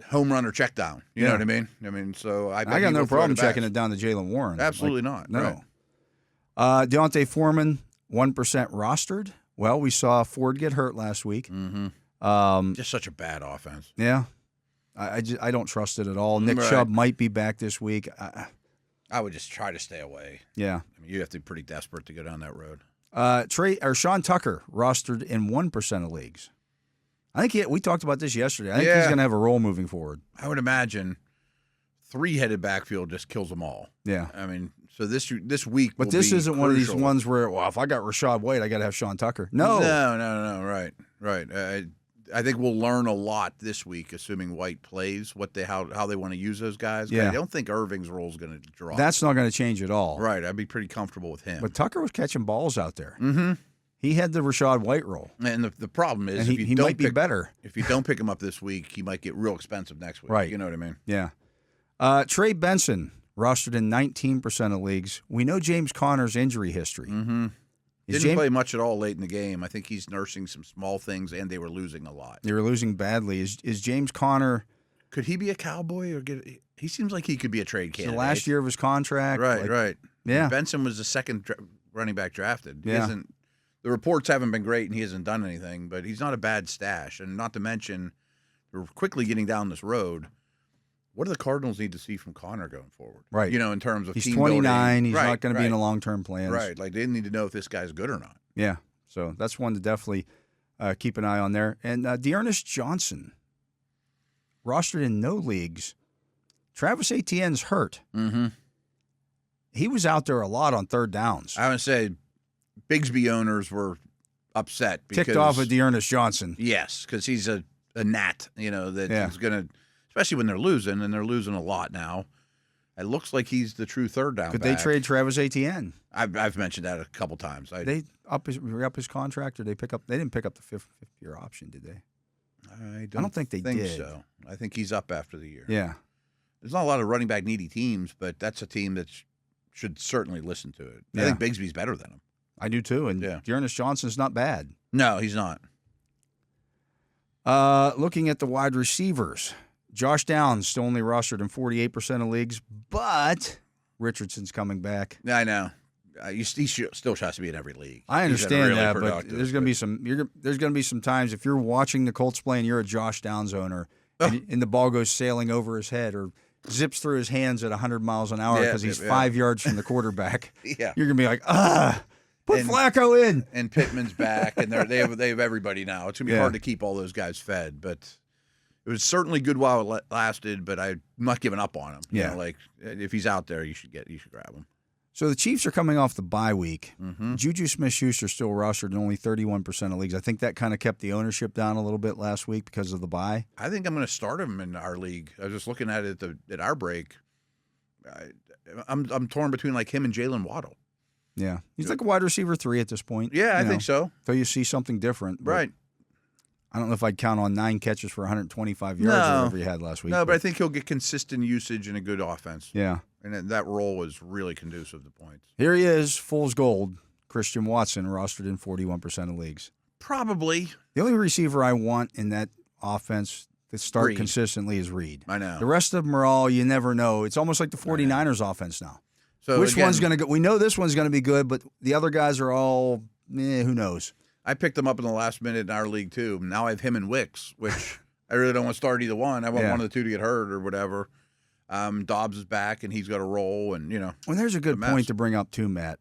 home run or check down. You know what I mean? I mean, so I got no problem checking it down to Jalen Warren. Absolutely not. No. Right. Deontay Foreman, 1% rostered. Well, we saw Ford get hurt last week. Mm-hmm. Just such a bad offense. Yeah. I don't trust it at all. Nick Chubb might be back this week. I would just try to stay away. Yeah. I mean, you have to be pretty desperate to go down that road. Sean Tucker, rostered in 1% of leagues. I think we talked about this yesterday. I think he's going to have a role moving forward. I would imagine three-headed backfield just kills them all. Yeah. I mean, so this week But this isn't one of these ones where, well, if I got Rashad White, I got to have Sean Tucker. No. No. Right. I think we'll learn a lot this week, assuming White plays, how they want to use those guys. Yeah. I don't think Irving's role is going to drop. That's not going to change at all. Right. I'd be pretty comfortable with him. But Tucker was catching balls out there. Mm-hmm. He had the Rashad White role. And the problem is, he might be better. If you don't pick him up this week, he might get real expensive next week. Right. You know what I mean? Yeah. Trey Benson, rostered in 19% of leagues. We know James Conner's injury history. Mm-hmm. Didn't play much at all late in the game. I think he's nursing some small things, and they were losing a lot. They were losing badly. Is James Conner? Could he be a Cowboy or he seems like he could be a trade candidate. The last year of his contract. Right. Yeah. Benson was the second running back drafted. Yeah. The reports haven't been great, and he hasn't done anything, but he's not a bad stash. And not to mention, we're quickly getting down this road. What do the Cardinals need to see from Conner going forward? Right. You know, in terms of he's team 29. building. He's not going to be in a long-term plan. Right. Like, they need to know if this guy's good or not. Yeah. So that's one to definitely keep an eye on there. And Dearness Johnson, rostered in no leagues. Travis Etienne's hurt. Mm-hmm. He was out there a lot on third downs. I would say Bigsby owners were upset. Ticked off with Dearness Johnson. Yes, because he's a gnat, that is going to, especially when they're losing, and they're losing a lot now. It looks like he's the true third down Could back. they trade Travis Etienne? I've mentioned that a couple times. They up his contract, or they didn't pick up the fifth year option, did they? I don't think they did. So. I think he's up after the year. Yeah. There's not a lot of running back needy teams, but that's a team that should certainly listen to it. I think Bigsby's better than him. I do too, and Dearness Johnson's not bad. No, he's not. Looking at the wide receivers, Josh Downs still only rostered in 48% of leagues, but Richardson's coming back. I know. He still has to be in every league. I understand that, but there's going to be some times if you're watching the Colts play and you're a Josh Downs owner, and the ball goes sailing over his head or zips through his hands at 100 miles an hour because he's 5 yards from the quarterback. You're going to be like, put Flacco in. And Pittman's back, and they have everybody now. It's going to be hard to keep all those guys fed, but it was certainly good while it lasted, but I'm not giving up on him. Yeah. If he's out there, you should grab him. So the Chiefs are coming off the bye week. Mm-hmm. Juju Smith-Schuster still rostered in only 31% of leagues. I think that kind of kept the ownership down a little bit last week because of the bye. I think I'm going to start him in our league. I was just looking at it at our break. I'm torn between him and Jalen Waddle. Yeah, he's like a wide receiver 3 at this point. Yeah, I think so. Until you see something different. Right. I don't know if I'd count on 9 catches for 125 yards or whatever he had last week. No, but I think he'll get consistent usage and a good offense. Yeah. And that role was really conducive to points. Here he is, fool's gold. Christian Watson, rostered in 41% of leagues. Probably. The only receiver I want in that offense to start consistently is Reed. I know. The rest of them are all, you never know. It's almost like the 49ers offense now. So which one's going to go? We know this one's going to be good, but the other guys are all, who knows? I picked him up in the last minute in our league, too. Now I have him and Wicks, which I really don't want to start either one. I want one of the two to get hurt or whatever. Dobbs is back, and he's got a role, and, Well, there's a good point to bring up, too, Matt.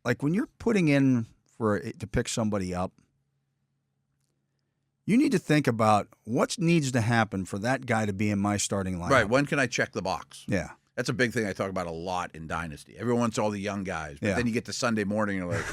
Like, when you're putting in to pick somebody up, you need to think about what needs to happen for that guy to be in my starting lineup. Right. When can I check the box? Yeah. That's a big thing I talk about a lot in Dynasty. Everyone wants all the young guys, but then you get to Sunday morning, and you're like,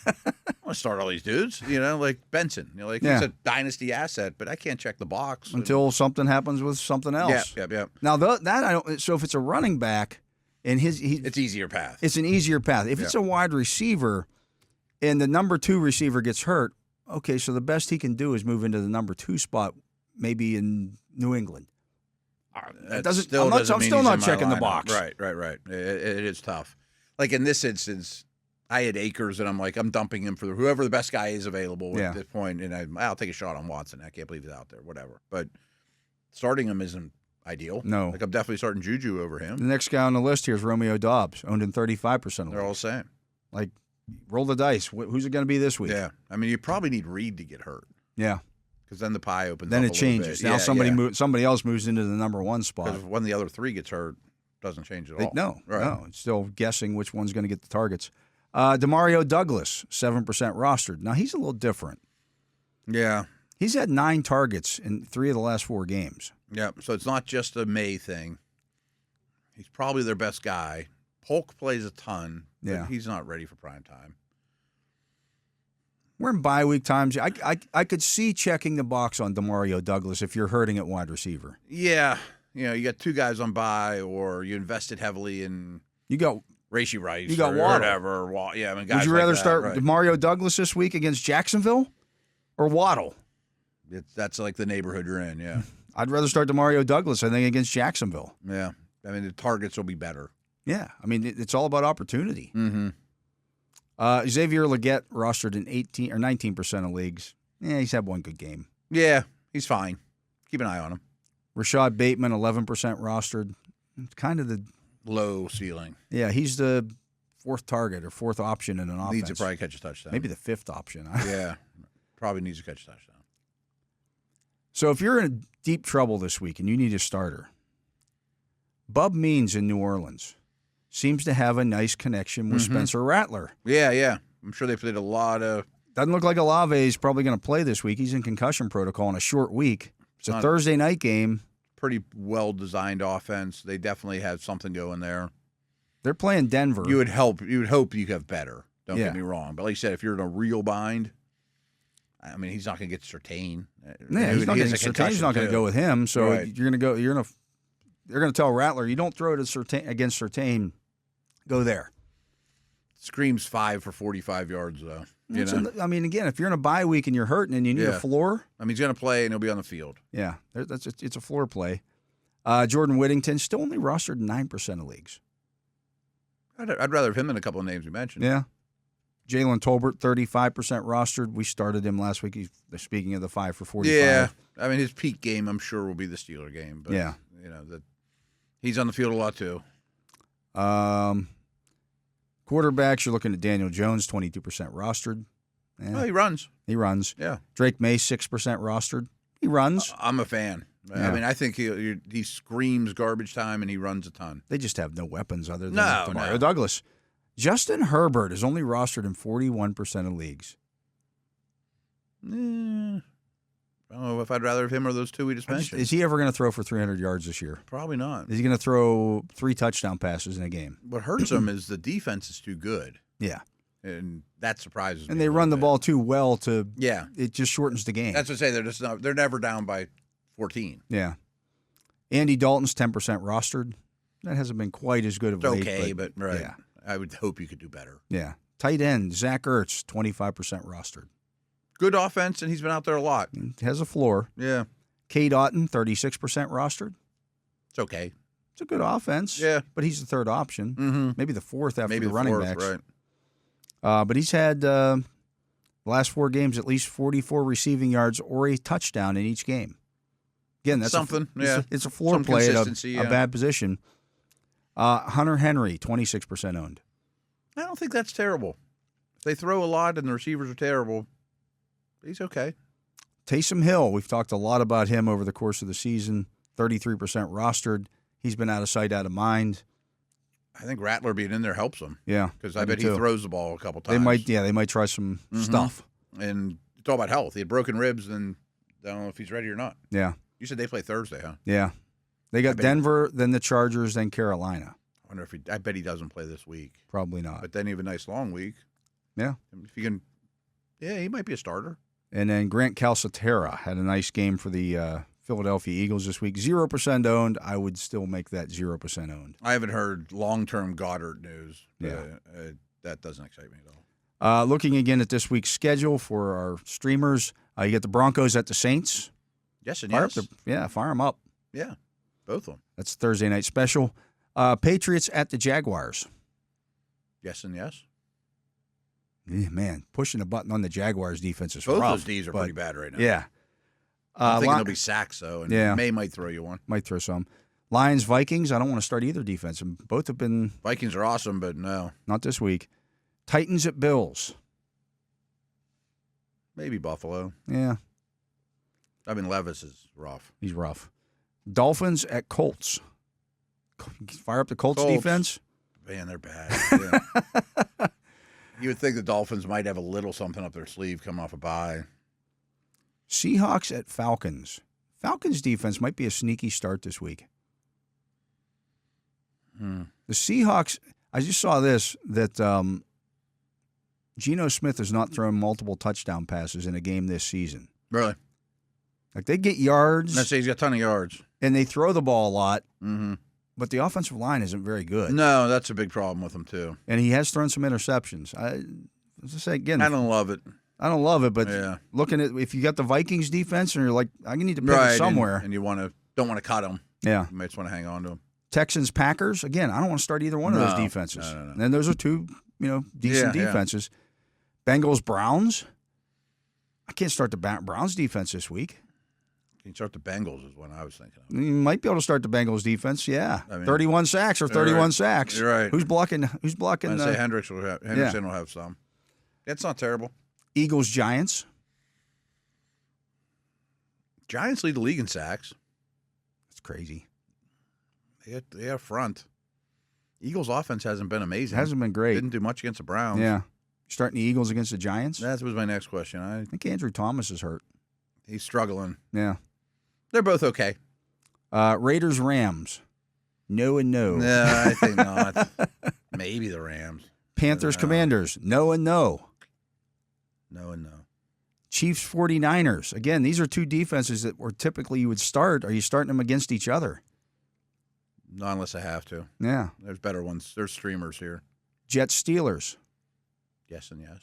I want to start all these dudes, like Benson. He's a Dynasty asset, but I can't check the box. Until something happens with something else. Yeah. Now, that I don't. So if it's a running back, and it's easier path. It's an easier path. If it's a wide receiver, and the number 2 receiver gets hurt, okay, so the best he can do is move into the number 2 spot, maybe in New England. I'm still not checking the box. Right. It is tough. Like in this instance, I had Akers, and I'm like, I'm dumping him for whoever the best guy is available at this point, and I'll take a shot on Watson. I can't believe he's out there, whatever. But starting him isn't ideal. No. Like, I'm definitely starting Juju over him. The next guy on the list here is Romeo Doubs, owned in 35% of They're all the same. Like, roll the dice. Who's it going to be this week? Yeah. I mean, you probably need Reed to get hurt. Yeah. Because then the pie opens then up it a little changes. bit. Now Yeah, somebody else moves into the number one spot. Because when the other three gets hurt, it doesn't change at all. No, Right. no. It's still guessing which one's going to get the targets. Demario Douglas, 7% rostered. Now, he's a little different. Yeah. He's had 9 targets in 3 of the last 4 games. Yeah, so it's not just a May thing. He's probably their best guy. Polk plays a ton, but he's not ready for prime time. We're in bye week times. I could see checking the box on Demario Douglas if you're hurting at wide receiver. Yeah. You know, you got 2 guys on bye, or you invested heavily in Rashee Rice you got or Waddle. whatever. Yeah, I mean, guys Would you like rather that, start right. Demario Douglas this week against Jacksonville or Waddle? That's like the neighborhood you're in, yeah. I'd rather start Demario Douglas, I think, against Jacksonville. Yeah. I mean, the targets will be better. Yeah. I mean, it's all about opportunity. Mm-hmm. Xavier Legette rostered in 18 or 19% of leagues. Yeah, he's had one good game. Yeah, he's fine. Keep an eye on him. Rashad Bateman, 11% rostered. It's kind of the low ceiling. Yeah, he's the 4th target or 4th option in an offense. Needs to probably catch a touchdown. Maybe the 5th option. Yeah, probably needs to catch a touchdown. So if you're in deep trouble this week and you need a starter, Bub Means in New Orleans seems to have a nice connection with Spencer Rattler. Yeah. I'm sure they played a lot of... Doesn't look like Olave is probably going to play this week. He's in concussion protocol in a short week. It's a Thursday night game. Pretty well-designed offense. They definitely have something going there. They're playing Denver. You would hope you have better. Don't get me wrong. But like you said, if you're in a real bind, I mean, he's not going to get Surtain. Yeah, he's not going to get Surtain's not going to go with him. So you're going to go. They're going to tell Rattler, you don't throw it against Surtain. Go there. Screams 5 for 45 yards though. You know? I mean, again, if you're in a bye week and you're hurting and you need a floor, I mean, he's going to play and he'll be on the field. Yeah, it's a floor play. Jordan Whittington still only rostered 9% of leagues. I'd rather have him than a couple of names you mentioned. Yeah. Jalen Tolbert, 35% rostered. We started him last week. Speaking of the 5 for 45. Yeah, I mean, his peak game, I'm sure, will be the Steeler game. But, you know, he's on the field a lot too. Quarterbacks, you're looking at Daniel Jones, 22% rostered. Oh, he runs. He runs. Yeah. Drake May, 6% rostered. He runs. I'm a fan. Yeah. I mean, I think he screams garbage time and he runs a ton. They just have no weapons other than Demario Douglas. Justin Herbert is only rostered in 41% of leagues. I don't know if I'd rather have him or those 2 we just mentioned. Is he ever going to throw for 300 yards this year? Probably not. Is he going to throw 3 touchdown passes in a game? What hurts him is the defense is too good. Yeah. And that surprises me. And they run the ball too well to. Yeah. It just shortens the game. That's what I say. They're never down by 14. Yeah. Andy Dalton's 10% rostered. That hasn't been quite as good of late. Okay, but right. Yeah. I would hope you could do better. Yeah. Tight end, Zach Ertz, 25% rostered. Good offense, and he's been out there a lot. Has a floor. Yeah. Cade Otton, 36% rostered. It's okay. It's a good offense. Yeah. But he's the 3rd option. Mm-hmm. Maybe the 4th after Maybe the running 4th, backs. Right. But he's had the last 4 games at least 44 receiving yards or a touchdown in each game. Again, that's something. It's a floor Some play at consistency, a bad position. Hunter Henry, 26% owned. I don't think that's terrible. If they throw a lot and the receivers are terrible, he's okay. Taysom Hill, we've talked a lot about him over the course of the season. 33% rostered. He's been out of sight, out of mind. I think Rattler being in there helps him. Yeah, because I bet he throws the ball a couple times. They might try some stuff. And it's all about health. He had broken ribs, and I don't know if he's ready or not. Yeah. You said they play Thursday, huh? Yeah. They got Denver, then the Chargers, then Carolina. I wonder if I bet he doesn't play this week. Probably not. But then he have a nice long week. Yeah. If you can, he might be a starter. And then Grant Calcaterra had a nice game for the Philadelphia Eagles this week. 0% owned. I would still make that 0% owned. I haven't heard long-term Goddard news. Yeah. That doesn't excite me at all. Looking again at this week's schedule for our streamers, you get the Broncos at the Saints. Yes and yes. Fire them up. Yeah, both of them. That's Thursday night special. Patriots at the Jaguars. Yes and yes. Man, pushing the button on the Jaguars defense is Both rough. those Ds are but- pretty bad right now. Yeah. I'm thinking there'll be sacks, though, and May might throw you one. Might throw some. Lions, Vikings, I don't want to start either defense. Both have been... Vikings are awesome, but no. Not this week. Titans at Bills. Maybe Buffalo. Yeah. I mean, Levis is rough. He's rough. Dolphins at Colts. Fire up the Colts defense. Man, they're bad. Yeah. You would think the Dolphins might have a little something up their sleeve coming off a bye. Seahawks at Falcons. Falcons defense might be a sneaky start this week. The Seahawks, I just saw this, that Geno Smith has not thrown multiple touchdown passes in a game this season. Really? Like, they get yards. Let's say he's got a ton of yards. And they throw the ball a lot. Mm-hmm. But the offensive line isn't very good. No, that's a big problem with him, too. And he has thrown some interceptions. As I say again, I don't love it. I don't love it, but looking at, if you got the Vikings defense and you're like, I need to pick it somewhere. And you don't want to cut him. Yeah. You might just want to hang on to him. Texans, Packers, again, I don't want to start either one of those defenses. No. And then those are two, decent defenses. Bengals, Browns. I can't start the Browns defense this week. You can start the Bengals is what I was thinking of. You might be able to start the Bengals defense, yeah. I mean, 31 sacks or 31 sacks. You're right. Who's blocking? I'd say Henderson will have some. It's not terrible. Eagles, Giants. Giants lead the league in sacks. That's crazy. They have front. Eagles' offense hasn't been amazing. Hasn't been great. Didn't do much against the Browns. Yeah. Starting the Eagles against the Giants? That was my next question. I think Andrew Thomas is hurt. He's struggling. Yeah. They're both okay. Raiders, Rams. No and no. No, I think not. Maybe the Rams. Panthers, Commanders. No and no. No and no. Chiefs, 49ers. Again, these are two defenses that were typically you would start. Are you starting them against each other? Not unless I have to. Yeah. There's better ones. There's streamers here. Jets, Steelers. Yes and yes.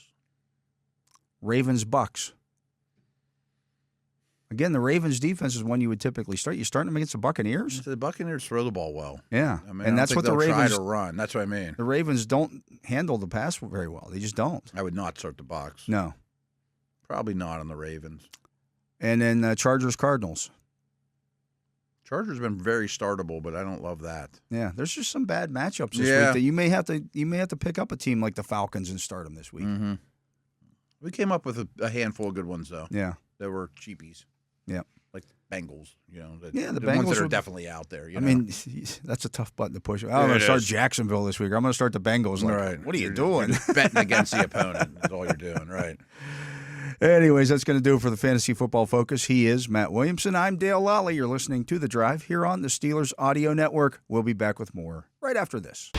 Ravens, Bucks. Again, the Ravens defense is one you would typically start. You starting them against the Buccaneers? The Buccaneers throw the ball well. Yeah. I mean, and that's what the Ravens try to run. That's what I mean. The Ravens don't handle the pass very well. They just don't. I would not start the Bucs. No. Probably not on the Ravens. And then Chargers, Cardinals. Chargers been very startable, but I don't love that. Yeah, there's just some bad matchups this week that you may have to pick up a team like the Falcons and start them this week. Mm-hmm. We came up with a handful of good ones though. Yeah, that were cheapies. Yeah, like Bengals. You know, the Bengals Bengals that are definitely out there. I mean, that's a tough button to push. I'm going to start Jacksonville this week. I'm going to start the Bengals. Like, right. What are you doing? You're betting against the opponent. That's all you're doing, right? Anyways, that's going to do it for the Fantasy Football Focus. He is Matt Williamson. I'm Dale Lolley. You're listening to The Drive here on the Steelers Audio Network. We'll be back with more right after this.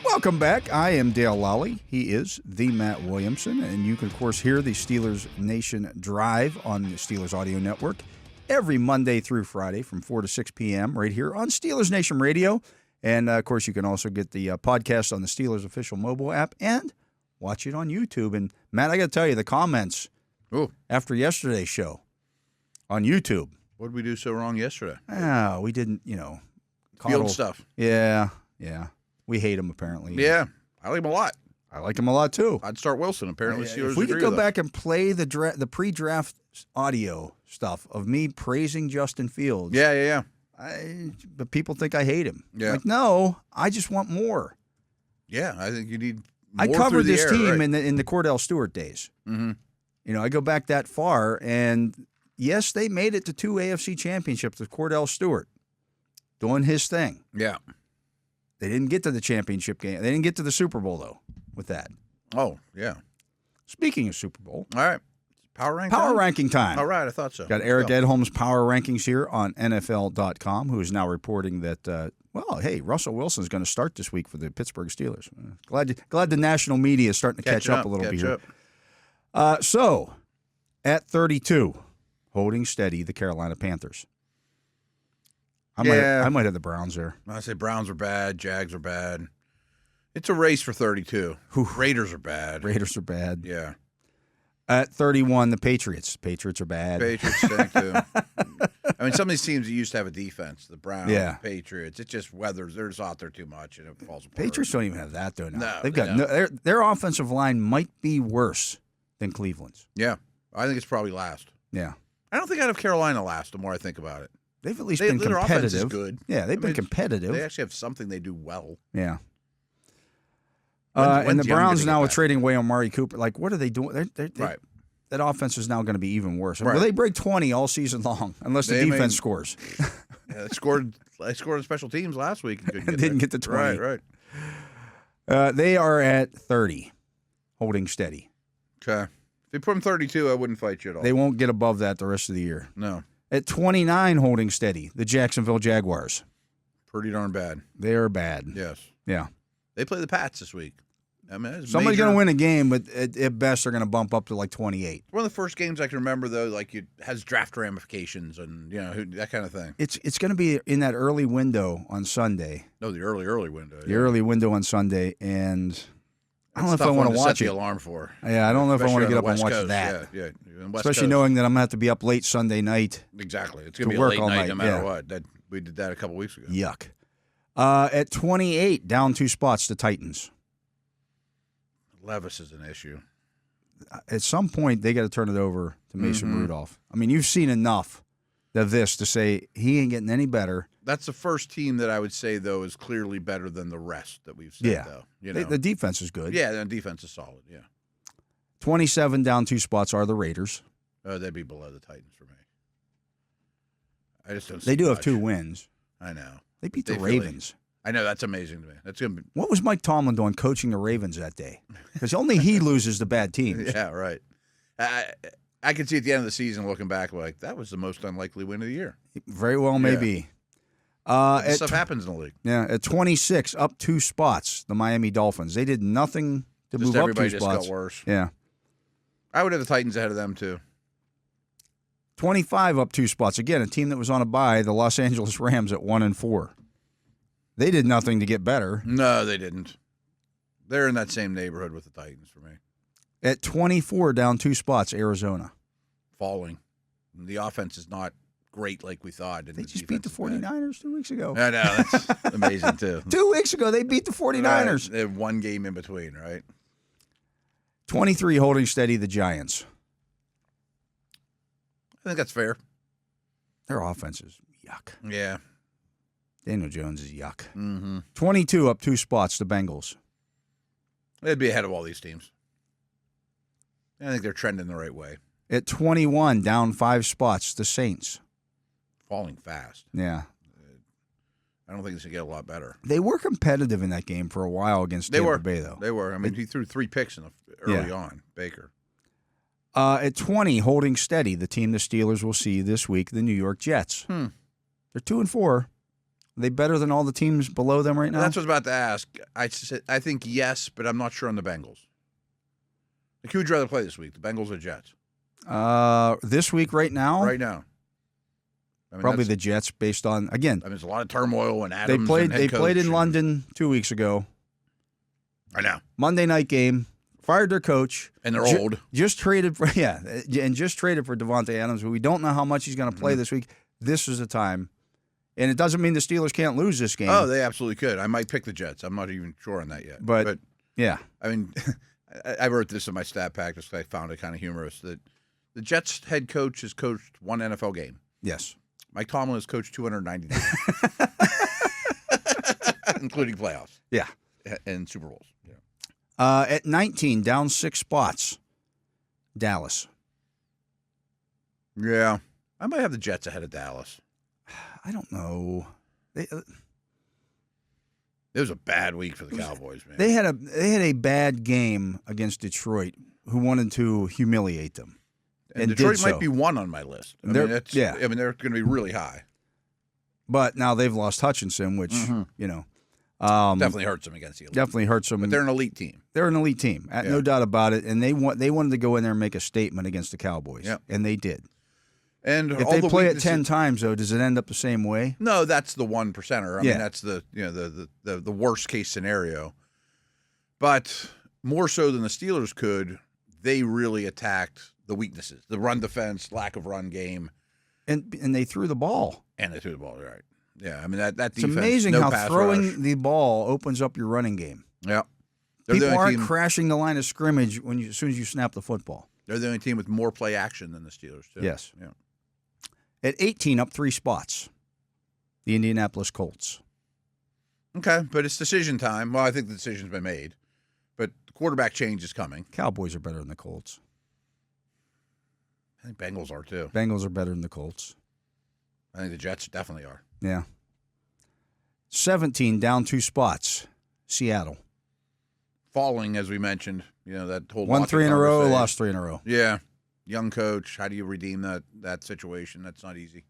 Welcome back. I am Dale Lolley. He is the Matt Williamson. And you can, of course, hear the Steelers Nation Drive on the Steelers Audio Network every Monday through Friday from 4 to 6 p.m. right here on Steelers Nation Radio. And, of course, you can also get the podcast on the Steelers official mobile app and watch it on YouTube. And, Matt, I got to tell you, the comments after yesterday's show on YouTube. What did we do so wrong yesterday? We didn't, Field stuff. Yeah. We hate him, apparently. Yeah. I like him a lot. I like him a lot, too. I'd start Wilson. Apparently, Steelers if we could agree go with back and play the pre-draft audio stuff of me praising Justin Fields. Yeah. But people think I hate him. Yeah. Like, no, I just want more. Yeah, I think you need more. I covered this team right? in the Cordell Stewart days. Mm-hmm. I go back that far, and yes, they made it to 2 AFC championships with Cordell Stewart doing his thing. Yeah. They didn't get to the championship game. They didn't get to the Super Bowl, though, with that. Oh, yeah. Speaking of Super Bowl. All right. Power ranking time. All right, I thought so. Got Eric Edholm's power rankings here on NFL.com, who is now reporting that, Russell Wilson's going to start this week for the Pittsburgh Steelers. Glad the national media is starting to catch up a little bit here. So, at 32, holding steady, the Carolina Panthers. I might have the Browns there. I say Browns are bad, Jags are bad. It's a race for 32. Raiders are bad. Raiders are bad. Yeah. At 31, the Patriots. Patriots are bad. Patriots stink too. I mean, some of these teams that used to have a defense, the Browns, Yeah. the Patriots, it just weathers. They're just out there too much, and it falls apart. Patriots don't even have that, though, now. No, They've they got their offensive line might be worse than Cleveland's. Yeah, I think it's probably last. Yeah. I don't think I'd have Carolina last, the more I think about it. They've at least been Their offense is competitive. good. Yeah, they've been competitive. They actually have something they do well. Yeah. When's And the Young Browns gonna now get are back? trading away on Amari Cooper. Like, what are they doing? Right. That offense is now going to be even worse. Right. Will they break 20 all season long unless the They defense may- scores? Yeah, they scored on special teams last week. And Didn't get to 20. Right. They are at 30, holding steady. Okay. If they put them 32, I wouldn't fight you at all. They won't get above that the rest of the year. No. At 29, holding steady, the Jacksonville Jaguars. Pretty darn bad. They are bad. Yes. Yeah. They play the Pats this week. I mean, it's Somebody's major- going to win a game, but at best they're going to bump up to like 28. One of the first games I can remember, though, like it has draft ramifications and that kind of thing. It's going to be in that early window on Sunday. No, the early window. The early window on Sunday, and I don't know if I want to watch set it. the alarm for. Yeah, I don't know if I want to get up and West watch Coast. that. Yeah. West Especially Coast. knowing that I'm going to have to be up late Sunday night. Exactly. It's to going to be a work late all night night, no matter yeah. what. We did that a couple weeks ago. Yuck. At 28, down 2 spots, the Titans. Levis is an issue. At some point, they got to turn it over to Mason Mhm. Rudolph. I mean, you've seen enough of this to say he ain't getting any better. That's the first team that I would say, though, is clearly better than the rest that we've said, Yeah. though. You know? The defense is good. Yeah, the defense is solid, yeah. 27, down 2 spots, are the Raiders. They'd be below the Titans for me. I just don't see They do have much. 2 wins. I know. They beat the really- Ravens. I know, that's amazing to me. That's going to be... What was Mike Tomlin doing coaching the Ravens that day? Because only he loses the bad teams. Yeah, right. I could see at the end of the season looking back like, that was the most unlikely win of the year. Very well may Yeah. be. This stuff happens in the league. Yeah, at 26, up 2 spots, the Miami Dolphins. They did nothing to Just move up 2 everybody just spots. got worse. Yeah. I would have the Titans ahead of them, too. 25, up 2 spots. Again, a team that was on a bye, the Los Angeles Rams at 1-4. They did nothing to get better. No, they didn't. They're in that same neighborhood with the Titans for me. At 24, down 2 spots, Arizona. Falling. The offense is not great like we thought. They just beat the 49ers 2 weeks ago. I know. That's amazing, too. 2 weeks ago, they beat the 49ers. Right. They had one game in between, right? 23, holding steady, the Giants. I think that's fair. Their offense is yuck. Yeah. Daniel Jones is yuck. Mm-hmm. 22, up 2 spots, the Bengals. They'd be ahead of all these teams. I think they're trending the right way. At 21, down 5 spots, the Saints. Falling fast. Yeah. I don't think it's going to get a lot better. They were competitive in that game for a while against Tampa Bay, though. They were. I mean, he threw 3 picks early on, Baker. At 20, holding steady, the team the Steelers will see this week, the New York Jets. They're 2-4. Are they better than all the teams below them right now? That's what I was about to ask. I think yes, but I'm not sure on the Bengals. Like, who would you rather play this week, the Bengals or Jets? This week, right now? Right now. I mean, Probably that's- the Jets, based on, again, I mean, there's a lot of turmoil and they Adams played and head They played coach in and- London 2 weeks ago. I know. Monday night game, fired their coach. And they're old. Just traded for, and just traded for Devontae Adams, but we don't know how much he's going to play this week. This is the time. And it doesn't mean the Steelers can't lose this game. Oh, they absolutely could. I might pick the Jets. I'm not even sure on that yet. But yeah. I mean, I wrote this in my stat pack just 'cause I found it kind of humorous that the Jets head coach has coached 1 NFL game. Yes. Mike Tomlin has coached 290 games. Including playoffs. Yeah. And Super Bowls. Yeah. At 19, down 6 spots, Dallas. Yeah. I might have the Jets ahead of Dallas. I don't know. It was a bad week for the Cowboys, man. They had a bad game against Detroit, who wanted to humiliate them. And Detroit might be 1 on my list. I mean, they're going to be really high. But now they've lost Hutchinson, which, definitely hurts them against the elite. Definitely hurts them. But they're an elite team. They're an elite team, no doubt about it. And they wanted to go in there and make a statement against the Cowboys, and they did. And if all they the play it weaknesses- 10 times, though, does it end up the same way? No, that's the 1%er. I Yeah. mean, that's the worst case scenario. But more so than the Steelers could, they really attacked the weaknesses, the run defense, lack of run game. And they threw the ball. And they threw the ball, right. Yeah, I mean, that defense, it's amazing no how pass throwing rush. the ball opens up your running game. Yeah. They're People the only aren't team, crashing the line of scrimmage as soon as you snap the football. They're the only team with more play action than the Steelers, too. Yes. Yeah. At 18, up 3 spots, the Indianapolis Colts. Okay, but it's decision time. Well, I think the decision's been made. But the quarterback change is coming. Cowboys are better than the Colts. I think Bengals are, too. Bengals are better than the Colts. I think the Jets definitely are. Yeah. 17, down 2 spots, Seattle. Falling, as we mentioned, that whole Won 3 in a row, conversation. lost 3 in a row. Yeah. Young coach. How do you redeem that situation? That's not easy.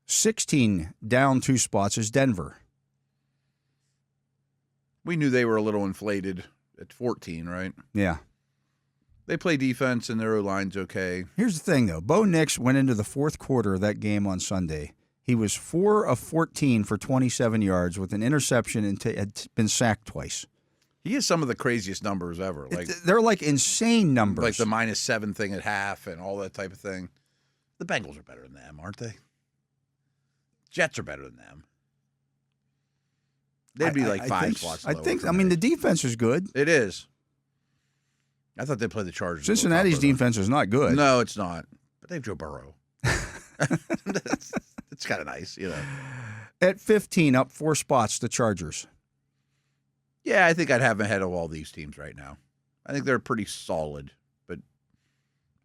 16, down 2 spots, is Denver. We knew they were a little inflated at 14, right? Yeah. They play defense, and their O-line's okay. Here's the thing, though. Bo Nix went into the fourth quarter of that game on Sunday. He was 4 of 14 for 27 yards with an interception and had been sacked twice. He has some of the craziest numbers ever. They're like insane numbers. Like the -7 thing at half and all that type of thing. The Bengals are better than them, aren't they? Jets are better than them. They'd be like 5 spots lower. I mean, the defense is good. It is. I thought they'd play the Chargers. Cincinnati's defense is not good. No, it's not. But they have Joe Burrow. It's kind of nice, At 15, up 4 spots, the Chargers. Yeah, I think I'd have them ahead of all these teams right now. I think they're pretty solid, but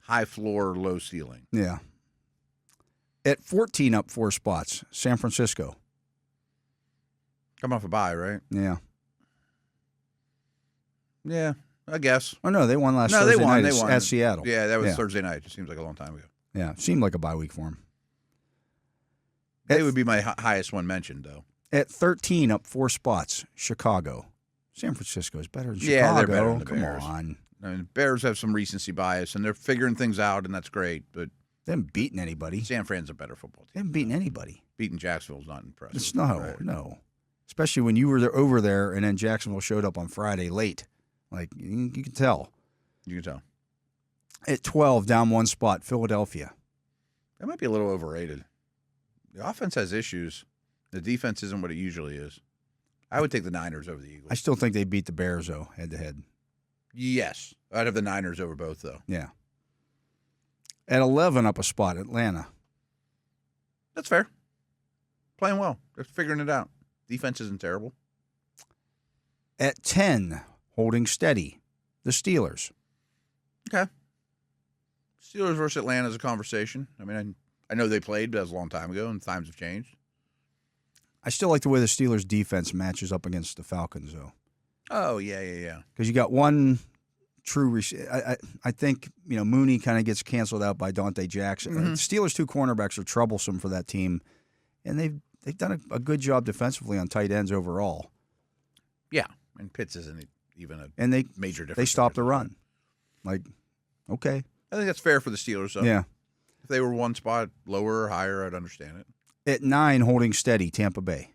high floor, low ceiling. Yeah. At 14, up 4 spots, San Francisco. Come off a bye, right? Yeah. Yeah, I guess. Oh, no, they won last No, Thursday they won. night They won. at Seattle. Yeah, that was Thursday night. It seems like a long time ago. Yeah, seemed like a bye week for them. They would be my highest one mentioned, though. At 13, up 4 spots, Chicago. San Francisco is better than Chicago. Yeah, they're better than the Come Bears. on. I mean, Bears have some recency bias, and they're figuring things out, and that's great. But they haven't beaten anybody. San Fran's a better football team. They haven't beaten anybody. Beating Jacksonville's not impressive. It's no. Especially when you were over there, and then Jacksonville showed up on Friday late. Like, you can tell. You can tell. At 12, down 1 spot, Philadelphia. That might be a little overrated. The offense has issues. The defense isn't what it usually is. I would take the Niners over the Eagles. I still think they beat the Bears, though, head-to-head. Yes. I'd have the Niners over both, though. Yeah. At 11, up a spot, Atlanta. That's fair. Playing well. They're figuring it out. Defense isn't terrible. At 10, holding steady, the Steelers. Okay. Steelers versus Atlanta is a conversation. I mean, I know they played, but that was a long time ago, and times have changed. I still like the way the Steelers' defense matches up against the Falcons, though. Oh, yeah. Because you got one true I think, Mooney kind of gets canceled out by Dante Jackson. Mm-hmm. The Steelers' 2 cornerbacks are troublesome for that team, and they've done a good job defensively on tight ends overall. Yeah, and Pitts isn't even a major difference. They stopped the run. Like, okay. I think that's fair for the Steelers, though. Yeah. If they were 1 spot lower or higher, I'd understand it. At 9, holding steady, Tampa Bay.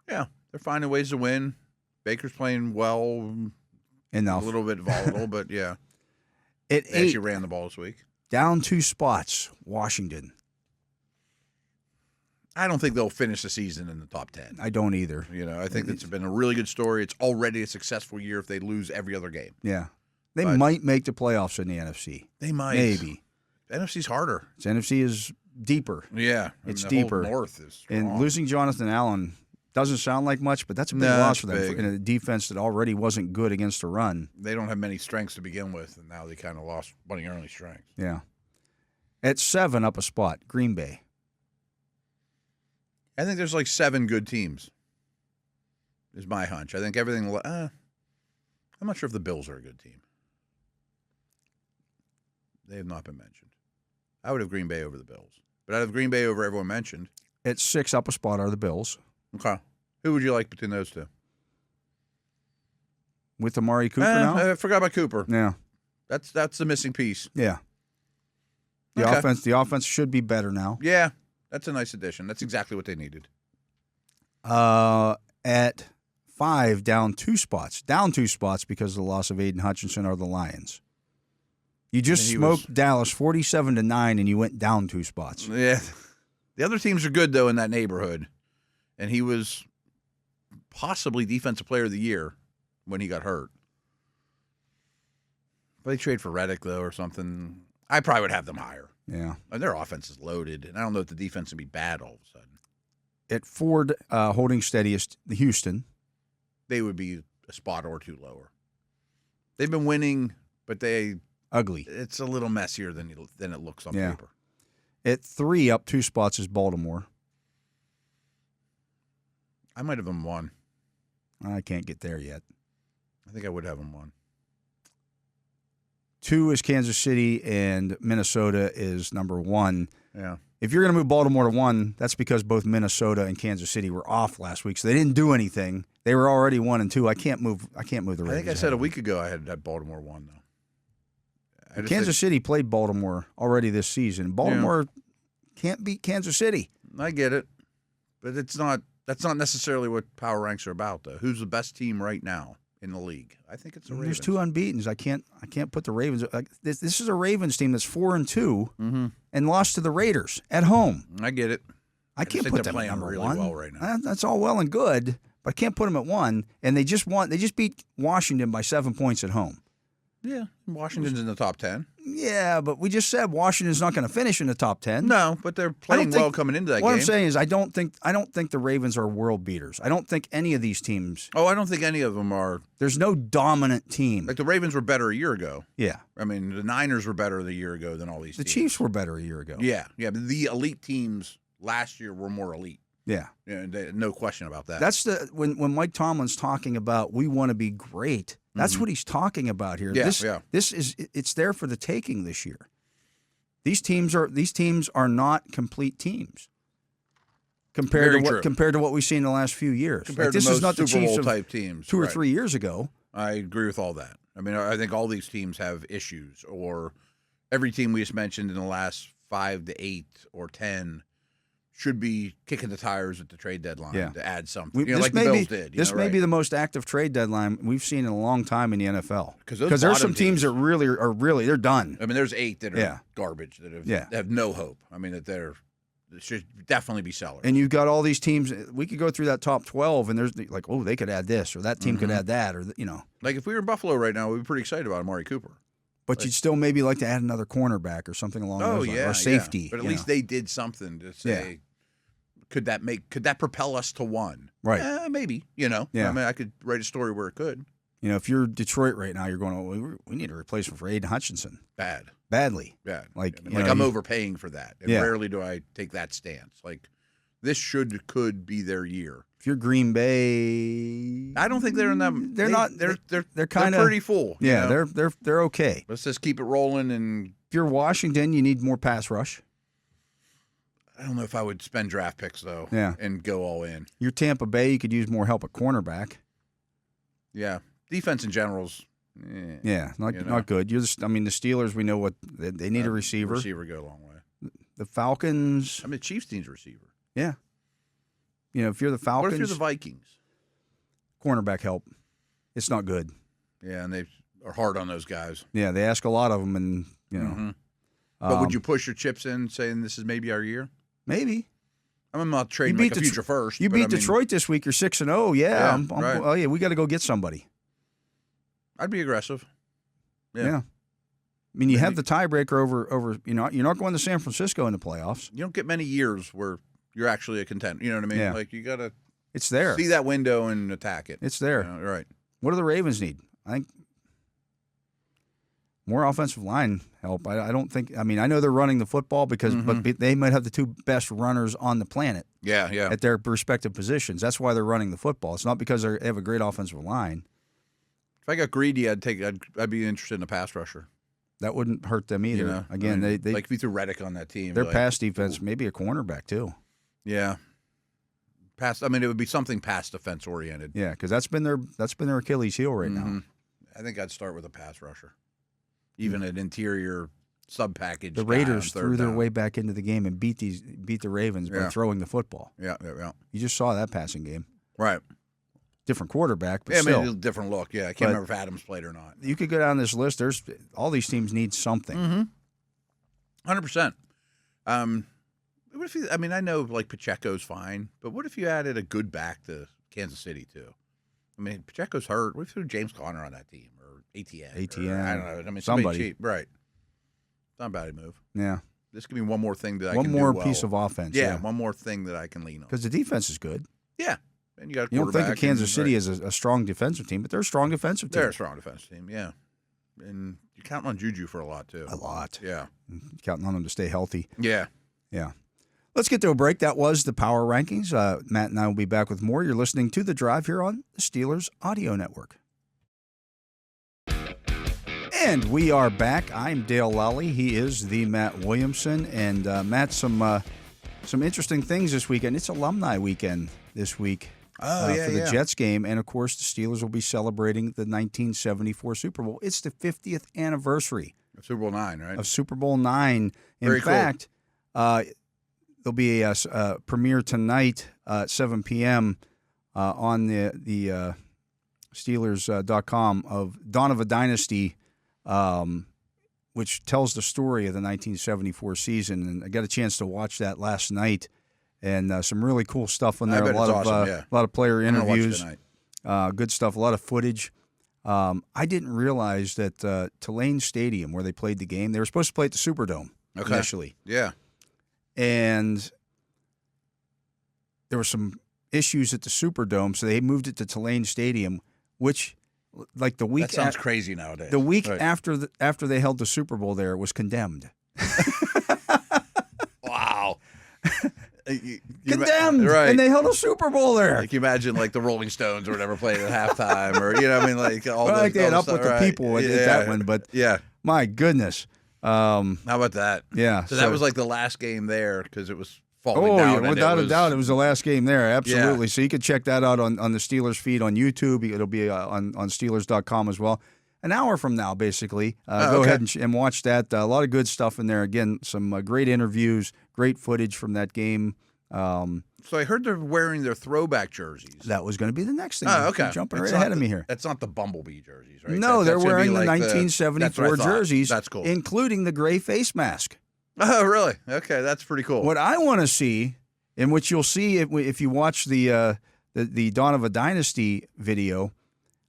Yeah, they're finding ways to win. Baker's playing well. Enough. A little bit volatile, but yeah. At They 8, actually ran the ball this week. down 2 spots, Washington. I don't think they'll finish the season in the top 10. I don't either. I think it's been a really good story. It's already a successful year if they lose every other game. Yeah. They But- might make the playoffs in the NFC. They might. Maybe. The NFC's harder. The NFC is deeper. Yeah. It's the whole deeper. North is strong. And losing Jonathan Allen doesn't sound like much, but that's a big No, loss it's for them big. in a defense that already wasn't good against the run. They don't have many strengths to begin with, and now they kind of lost one of your only strengths. Yeah. At 7, up a spot, Green Bay. I think there's like 7 good teams, is my hunch. I think everything I'm not sure if the Bills are a good team. They have not been mentioned. I would have Green Bay over the Bills. But I'd have Green Bay over everyone mentioned. At 6, up a spot are the Bills. Okay. Who would you like between those two? With Amari Cooper now? I forgot about Cooper. Yeah. That's the missing piece. Yeah. Okay. The offense should be better now. Yeah, that's a nice addition. That's exactly what they needed. At 5, down 2 spots. Down 2 spots because of the loss of Aiden Hutchinson are the Lions. You just smoked Dallas 47-9, and you went down 2 spots. Yeah. The other teams are good, though, in that neighborhood. And he was possibly Defensive Player of the Year when he got hurt. If they trade for Reddick, though, or something, I probably would have them higher. Yeah. And their offense is loaded, and I don't know if the defense would be bad all of a sudden. At Ford, holding steadiest, the Houston. They would be a spot or 2 lower. They've been winning, but ugly. It's a little messier than it looks on paper. At 3, up 2 spots, is Baltimore. I might have them 1. I can't get there yet. I think I would have them 1. 2 is Kansas City, and Minnesota is number 1. Yeah. If you're going to move Baltimore to 1, that's because both Minnesota and Kansas City were off last week, so they didn't do anything. They were already 1 and 2. I can't move the Ravens. I think I said a week ago I had Baltimore 1, though. Kansas City played Baltimore already this season. Baltimore can't beat Kansas City. I get it, but that's not necessarily what power ranks are about, though. Who's the best team right now in the league? I think it's the Ravens. There's 2 unbeatens. I can't put the Ravens. This is a Ravens team that's 4-2 and lost to the Raiders at home. I get it. I can't put them at number really 1. well right now. That's all well and good, but I can't put them at 1. And they just beat Washington by 7 points at home. Yeah, Washington's in the top 10. Yeah, but we just said Washington's not going to finish in the top 10. No, but they're playing well coming into that game. What I'm saying is I don't think the Ravens are world beaters. I don't think any of these teams. Oh, I don't think any of them are. There's no dominant team. Like the Ravens were better a year ago. Yeah. I mean, the Niners were better a year ago than all these teams. The Chiefs were better a year ago. Yeah, but the elite teams last year were more elite. Yeah. No question about that. That's when Mike Tomlin's talking about we want to be great. That's what he's talking about here. Yeah, It's there for the taking this year. These teams are not complete teams compared to what we've seen in the last few years. Compared this to most is not the Super Chiefs Bowl of type teams 2 or 3 years ago. I agree with all that. I mean, I think all these teams have issues, or every team we just mentioned in the last 5 to 8 or 10 should be kicking the tires at the trade deadline to add something. Like the Bills did. This may be the most active trade deadline we've seen in a long time in the NFL. Because there's some teams that really they're done. I mean, there's 8 that are garbage that have no hope. I mean, that they should definitely be sellers. And you've got all these teams. We could go through that top 12, and there's like, oh, they could add this, or that team could add that, or Like if we were in Buffalo right now, we'd be pretty excited about Amari Cooper. But you'd still maybe like to add another cornerback or something along those lines, or safety. Yeah. But at least they did something to say. Could that propel us to 1? Right. Maybe, Yeah. I mean, I could write a story where it could. If you're Detroit right now, you're going, oh, we need a replacement for Aiden Hutchinson. Badly. Bad. Like, I'm overpaying for that. And rarely do I take that stance. Like, this could be their year. If you're Green Bay, I don't think they're in them. They're kind of pretty full. Yeah, they're okay. Let's just keep it rolling. And if you're Washington, you need more pass rush. I don't know if I would spend draft picks, though, and go all in. You're Tampa Bay, you could use more help at cornerback. Yeah. Defense in general's not good. The Steelers, we know what they need a receiver. Receiver go a long way. The Falcons. I mean, the Chiefs needs a receiver. Yeah. If you're the Falcons. What if you're the Vikings? Cornerback help. It's not good. Yeah, and they are hard on those guys. Yeah, they ask a lot of them, and, But would you push your chips in, saying this is maybe our year? Maybe. I'm not trading like a future first. You beat Detroit this week. You're 6-0. Yeah. Right. Oh yeah, we got to go get somebody. I'd be aggressive. Yeah. I mean, you have the tiebreaker over. You're not going to San Francisco in the playoffs. You don't get many years where you're actually a contender. You know what I mean? Yeah. Like you gotta. It's there. See that window and attack it. It's there. Right. What do the Ravens need? I think more offensive line help. I don't think. I mean, I know they're running the football but they might have the 2 best runners on the planet. Yeah. At their respective positions. That's why they're running the football. It's not because they have a great offensive line. If I got greedy, I'd be interested in a pass rusher. That wouldn't hurt them either. Again, they like if you threw Reddick on that team. Their pass defense, maybe a cornerback too. Yeah. It would be something pass defense oriented. Yeah, because that's been their Achilles heel right now. I think I'd start with a pass rusher, even an interior sub package. The Raiders threw their way back into the game and beat the Ravens by throwing the football. Yeah. You just saw that passing game. Right. different quarterback, but Yeah, I still. mean, a different look. Yeah, I can't remember if Adams played or not. You could go down this list. There's all these teams need something. 100%. What if I mean, I know like Pacheco's fine, but what if you added a good back to Kansas City too? I mean, Pacheco's hurt. What if you threw James Conner on that team or ATN? Or, I don't know. I mean, somebody cheap, right? Not a bad move. Yeah. This could be one more thing that I one can more do well. piece of offense. Yeah, one more thing that I can lean on. Because the defense is good. Yeah, and you got a You don't think of quarterback Kansas City right. as a strong defensive team, but they're a strong defensive team. They're a strong defensive team. Yeah, and you're counting on Juju for a lot too. A lot. Yeah, counting on them to stay healthy. Yeah. Yeah. Let's get to a break. That was the Power Rankings. Matt and I will be back with more. You're listening to The Drive here on the Steelers Audio Network. And we are back. I'm Dale Lolley. He is the Matt Williamson. And Matt, some interesting things this weekend. It's alumni weekend this week for the Jets game. And, of course, the Steelers will be celebrating the 1974 Super Bowl. It's the 50th anniversary. Of Super Bowl IX, right? Of Super Bowl IX. In fact, there'll be a premiere tonight at 7 p.m. On the Steelers.com of Dawn of a Dynasty, which tells the story of the 1974 season. And I got a chance to watch that last night, and some really cool stuff on there. A lot of player interviews, good stuff, a lot of footage. I didn't realize that Tulane Stadium, where they played the game, they were supposed to play at the Superdome initially. Yeah. And there were some issues at the Superdome, so they moved it to Tulane Stadium, which, like the week that sounds crazy nowadays. The week after they held the Super Bowl there, it was condemned. Wow. Condemned, right? And they held a Super Bowl there. Like you imagine, like the Rolling Stones or whatever played at halftime, or I mean, like all. Well, those, like they had all up with stuff, the people at that one, but my goodness. How about that? Yeah. So that was like the last game there because it was falling down. Yeah, without a doubt, it was the last game there. Absolutely. Yeah. So you can check that out on the Steelers feed on YouTube. It'll be on Steelers.com as well. An hour from now, basically. Go ahead and watch that. A lot of good stuff in there. Again, some great interviews, great footage from that game. So I heard they're wearing their throwback jerseys. That was going to be the next thing. Oh, okay. You're jumping right ahead of me here. That's not the Bumblebee jerseys, right? No, they're wearing the like 1974 jerseys. That's cool. Including the gray face mask. Oh, really? Okay, that's pretty cool. What I want to see, and what you'll see if you watch the Dawn of a Dynasty video,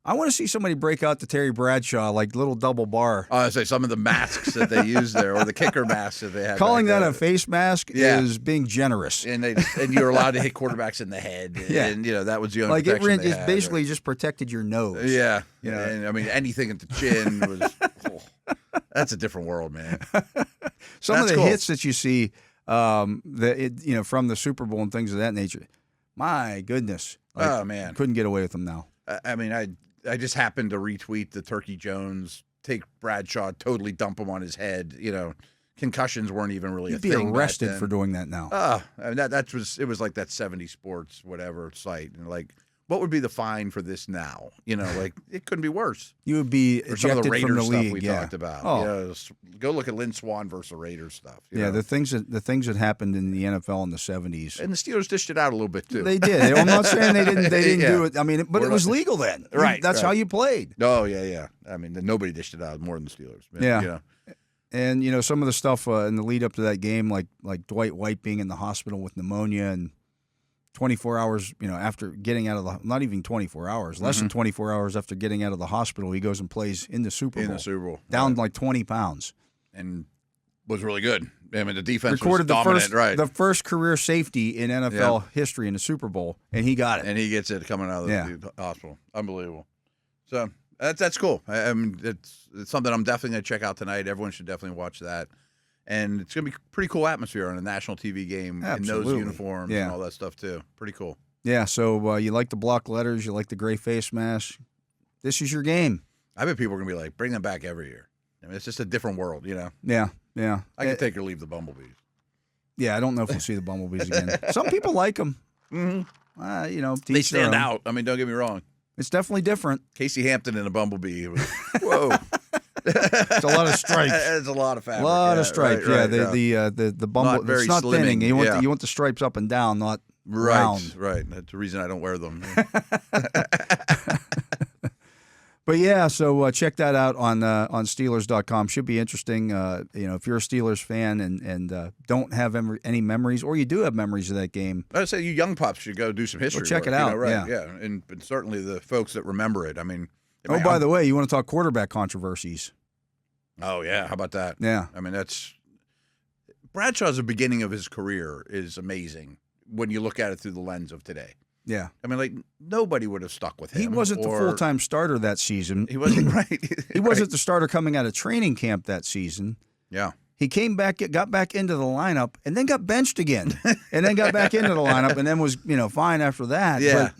I want to see somebody break out the Terry Bradshaw, like little double bar. I say some of the masks that they use there, or the kicker masks that they had. Calling that a face mask is being generous. And you're allowed to hit quarterbacks in the head. Yeah. And that was the only protection they had. Basically just protected your nose. Yeah. And I mean, anything at the chin was. That's a different world, man. Some of the hits that you see, from the Super Bowl and things of that nature. My goodness. Oh man, couldn't get away with them now. I mean, I just happened to retweet the Turkey Jones, take Bradshaw, totally dump him on his head. Concussions weren't even really You'd a thing. be arrested for doing that now. I mean, it was like that 70 Sports whatever site, and like, what would be the fine for this now? Like it couldn't be worse. You would be or some of the ejected from Raiders the stuff league. we talked about. Oh. Go look at Lynn Swann versus the Raiders stuff. You know? The things that happened in the NFL in the 70s. And the Steelers dished it out a little bit too. They did. I'm not saying they didn't do it. I mean, but it was legal then. Right. That's how you played. Oh yeah. I mean, nobody dished it out more than the Steelers. Yeah. And some of the stuff in the lead up to that game, like Dwight White being in the hospital with pneumonia, and 24 hours, after getting out of the, not even 24 hours, less than 24 hours after getting out of the hospital, he goes and plays in the Super Bowl. In the Super Bowl. Down like 20 pounds. And was really good. I mean, the defense recorded was dominant, the first career safety in NFL history in the Super Bowl, and he got it. And he gets it coming out of the hospital. Unbelievable. So that's cool. I mean, it's something I'm definitely going to check out tonight. Everyone should definitely watch that. And it's going to be pretty cool atmosphere on a national TV game in those uniforms and all that stuff, too. Pretty cool. Yeah, so you like the block letters, you like the gray face mask. This is your game. I bet people are going to be like, bring them back every year. I mean, it's just a different world, Yeah. I can take or leave the Bumblebees. Yeah, I don't know if we'll see the Bumblebees again. Some people like them. Mm-hmm. They stand out. I mean, don't get me wrong. It's definitely different. Casey Hampton in a Bumblebee. Whoa. It's a lot of stripes. It's a lot of fabric. A lot of stripes. Right, the bumble. It's not thinning. You want the stripes up and down, not round. Right. That's the reason I don't wear them. But yeah, so check that out on Steelers.com. Should be interesting. If you're a Steelers fan and don't have any memories, or you do have memories of that game, I'd say you young pups should go do some history. Well, check work, it out. Right? Yeah. And certainly the folks that remember it. I mean, by the way, you want to talk quarterback controversies? Oh yeah, how about that? Yeah, I mean Bradshaw's the beginning of his career is amazing when you look at it through the lens of today. Yeah. I mean, like, nobody would have stuck with him. He wasn't the full-time starter that season. He wasn't, right. He wasn't the starter coming out of training camp that season. Yeah. He came back, got back into the lineup, and then got benched again. And then got back into the lineup, and then was, fine after that. Yeah.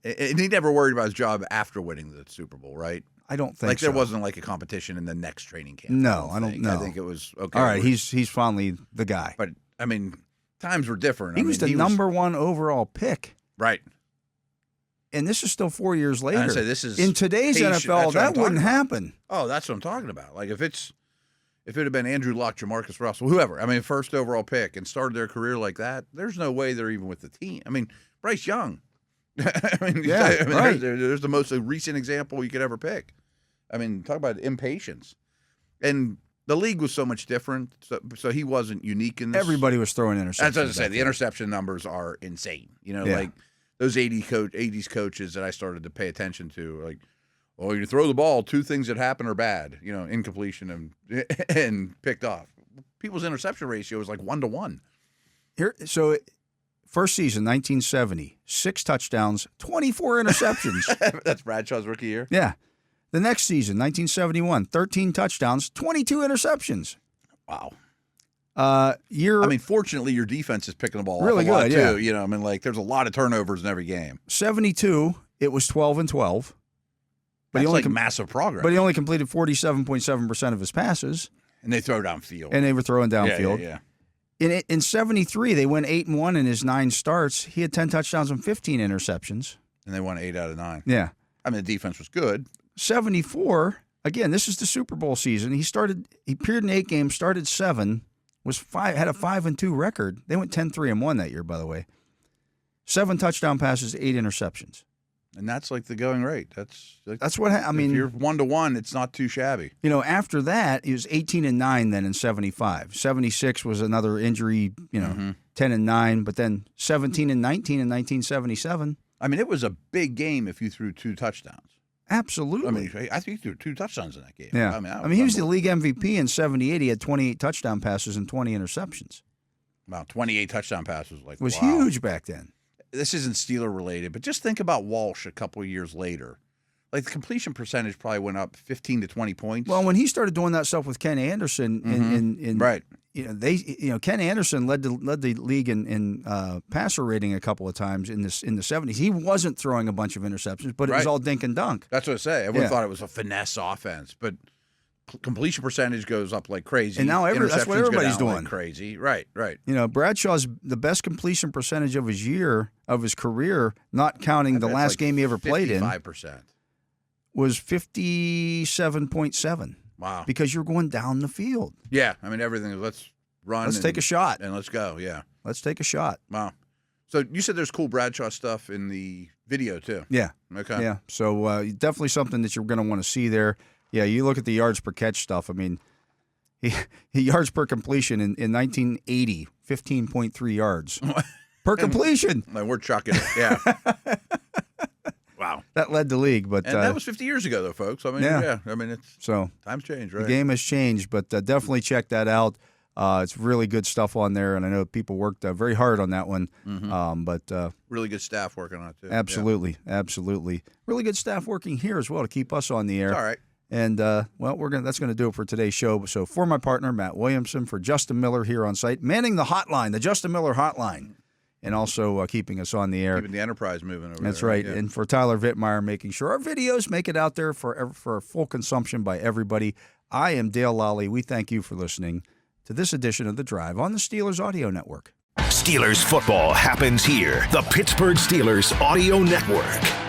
And he never worried about his job after winning the Super Bowl, right? I don't think so. There wasn't like a competition in the next training camp. No, I don't know. I think it was okay. All right, he's finally the guy. But, I mean, times were different. He was the number one overall pick. Right. And this is still 4 years later. I say this is in today's NFL, that wouldn't happen. Oh, that's what I'm talking about. Like if it had been Andrew Luck, Jamarcus Russell, whoever, I mean, first overall pick and started their career like that, there's no way they're even with the team. I mean, Bryce Young. Right. There's the most recent example you could ever pick. I mean, talk about impatience. And the league was so much different, so he wasn't unique in this. Everybody was throwing interceptions. That's what I was saying. The interception numbers are insane. Like those 80s coaches that I started to pay attention to, like, oh, you throw the ball, two things that happen are bad, incompletion and picked off. People's interception ratio was like 1-to-1. First season, 1970, 6 touchdowns, 24 interceptions. That's Bradshaw's rookie year? Yeah. The next season, 1971, 13 touchdowns, 22 interceptions. Wow. I mean, fortunately, your defense is picking the ball really off a lot, good, too. Yeah. There's a lot of turnovers in every game. 72, it was 12-12. But that's massive progress. But he only completed 47.7% of his passes. And they throw downfield. And they were throwing downfield. Yeah. In 73, they went 8-1 in his 9 starts. He had 10 touchdowns and 15 interceptions. And they won 8 out of 9. Yeah. I mean, the defense was good. 74, again, this is the Super Bowl season. He appeared in 8 games, started 7, had a 5-2 record. They went 10-3-1 that year, by the way. 7 touchdown passes, 8 interceptions. And that's like the going rate. That's what I mean. If you're 1-to-1, it's not too shabby. After that, he was 18-9 then in 75. 76 was another injury, 10-9, but then 17-19 in 1977. I mean, it was a big game if you threw 2 touchdowns. Absolutely. I mean, I think he threw 2 touchdowns in that game. Yeah. I mean, he was the league MVP in 78. He had 28 touchdown passes and 20 interceptions. Wow, 28 touchdown passes. It was huge back then. This isn't Steeler related, but just think about Walsh a couple of years later. Like the completion percentage probably went up 15 to 20 points. Well, when he started doing that stuff with Ken Anderson, right, Ken Anderson led the league in passer rating a couple of times in the 70s. He wasn't throwing a bunch of interceptions, but it was all dink and dunk. That's what I say. Everyone thought it was a finesse offense, but completion percentage goes up like crazy. And now that's what everybody's doing. Like crazy. Right. Bradshaw's the best completion percentage of his career, not counting the last game he ever played in. 55%. Was 57.7. Wow. Because you're going down the field. Yeah. I mean, everything. Let's run. Let's take a shot. And let's go. Yeah. Let's take a shot. Wow. So you said there's cool Bradshaw stuff in the video, too. Yeah. Okay. Yeah. So definitely something that you're going to want to see there. Yeah, you look at the yards per catch stuff. I mean, he yards per completion in 1980, 15.3 yards per completion. We're chucking it. Yeah. Wow. That led the league, but and that was 50 years ago, though, folks. I mean, yeah. I mean, times change, right? The game has changed, but definitely check that out. It's really good stuff on there, and I know people worked very hard on that one. Mm-hmm. But really good staff working on it too. Absolutely. Really good staff working here as well to keep us on the air. All right. And, that's going to do it for today's show. So for my partner, Matt Williamson, for Justin Miller here on site, manning the hotline, the Justin Miller hotline, and also keeping us on the air. Keeping the enterprise moving over That's there. right. Yeah. And for Tyler Vittmeyer, making sure our videos make it out there for full consumption by everybody. I am Dale Lolley. We thank you for listening to this edition of The Drive on the Steelers Audio Network. Steelers football happens here. The Pittsburgh Steelers Audio Network.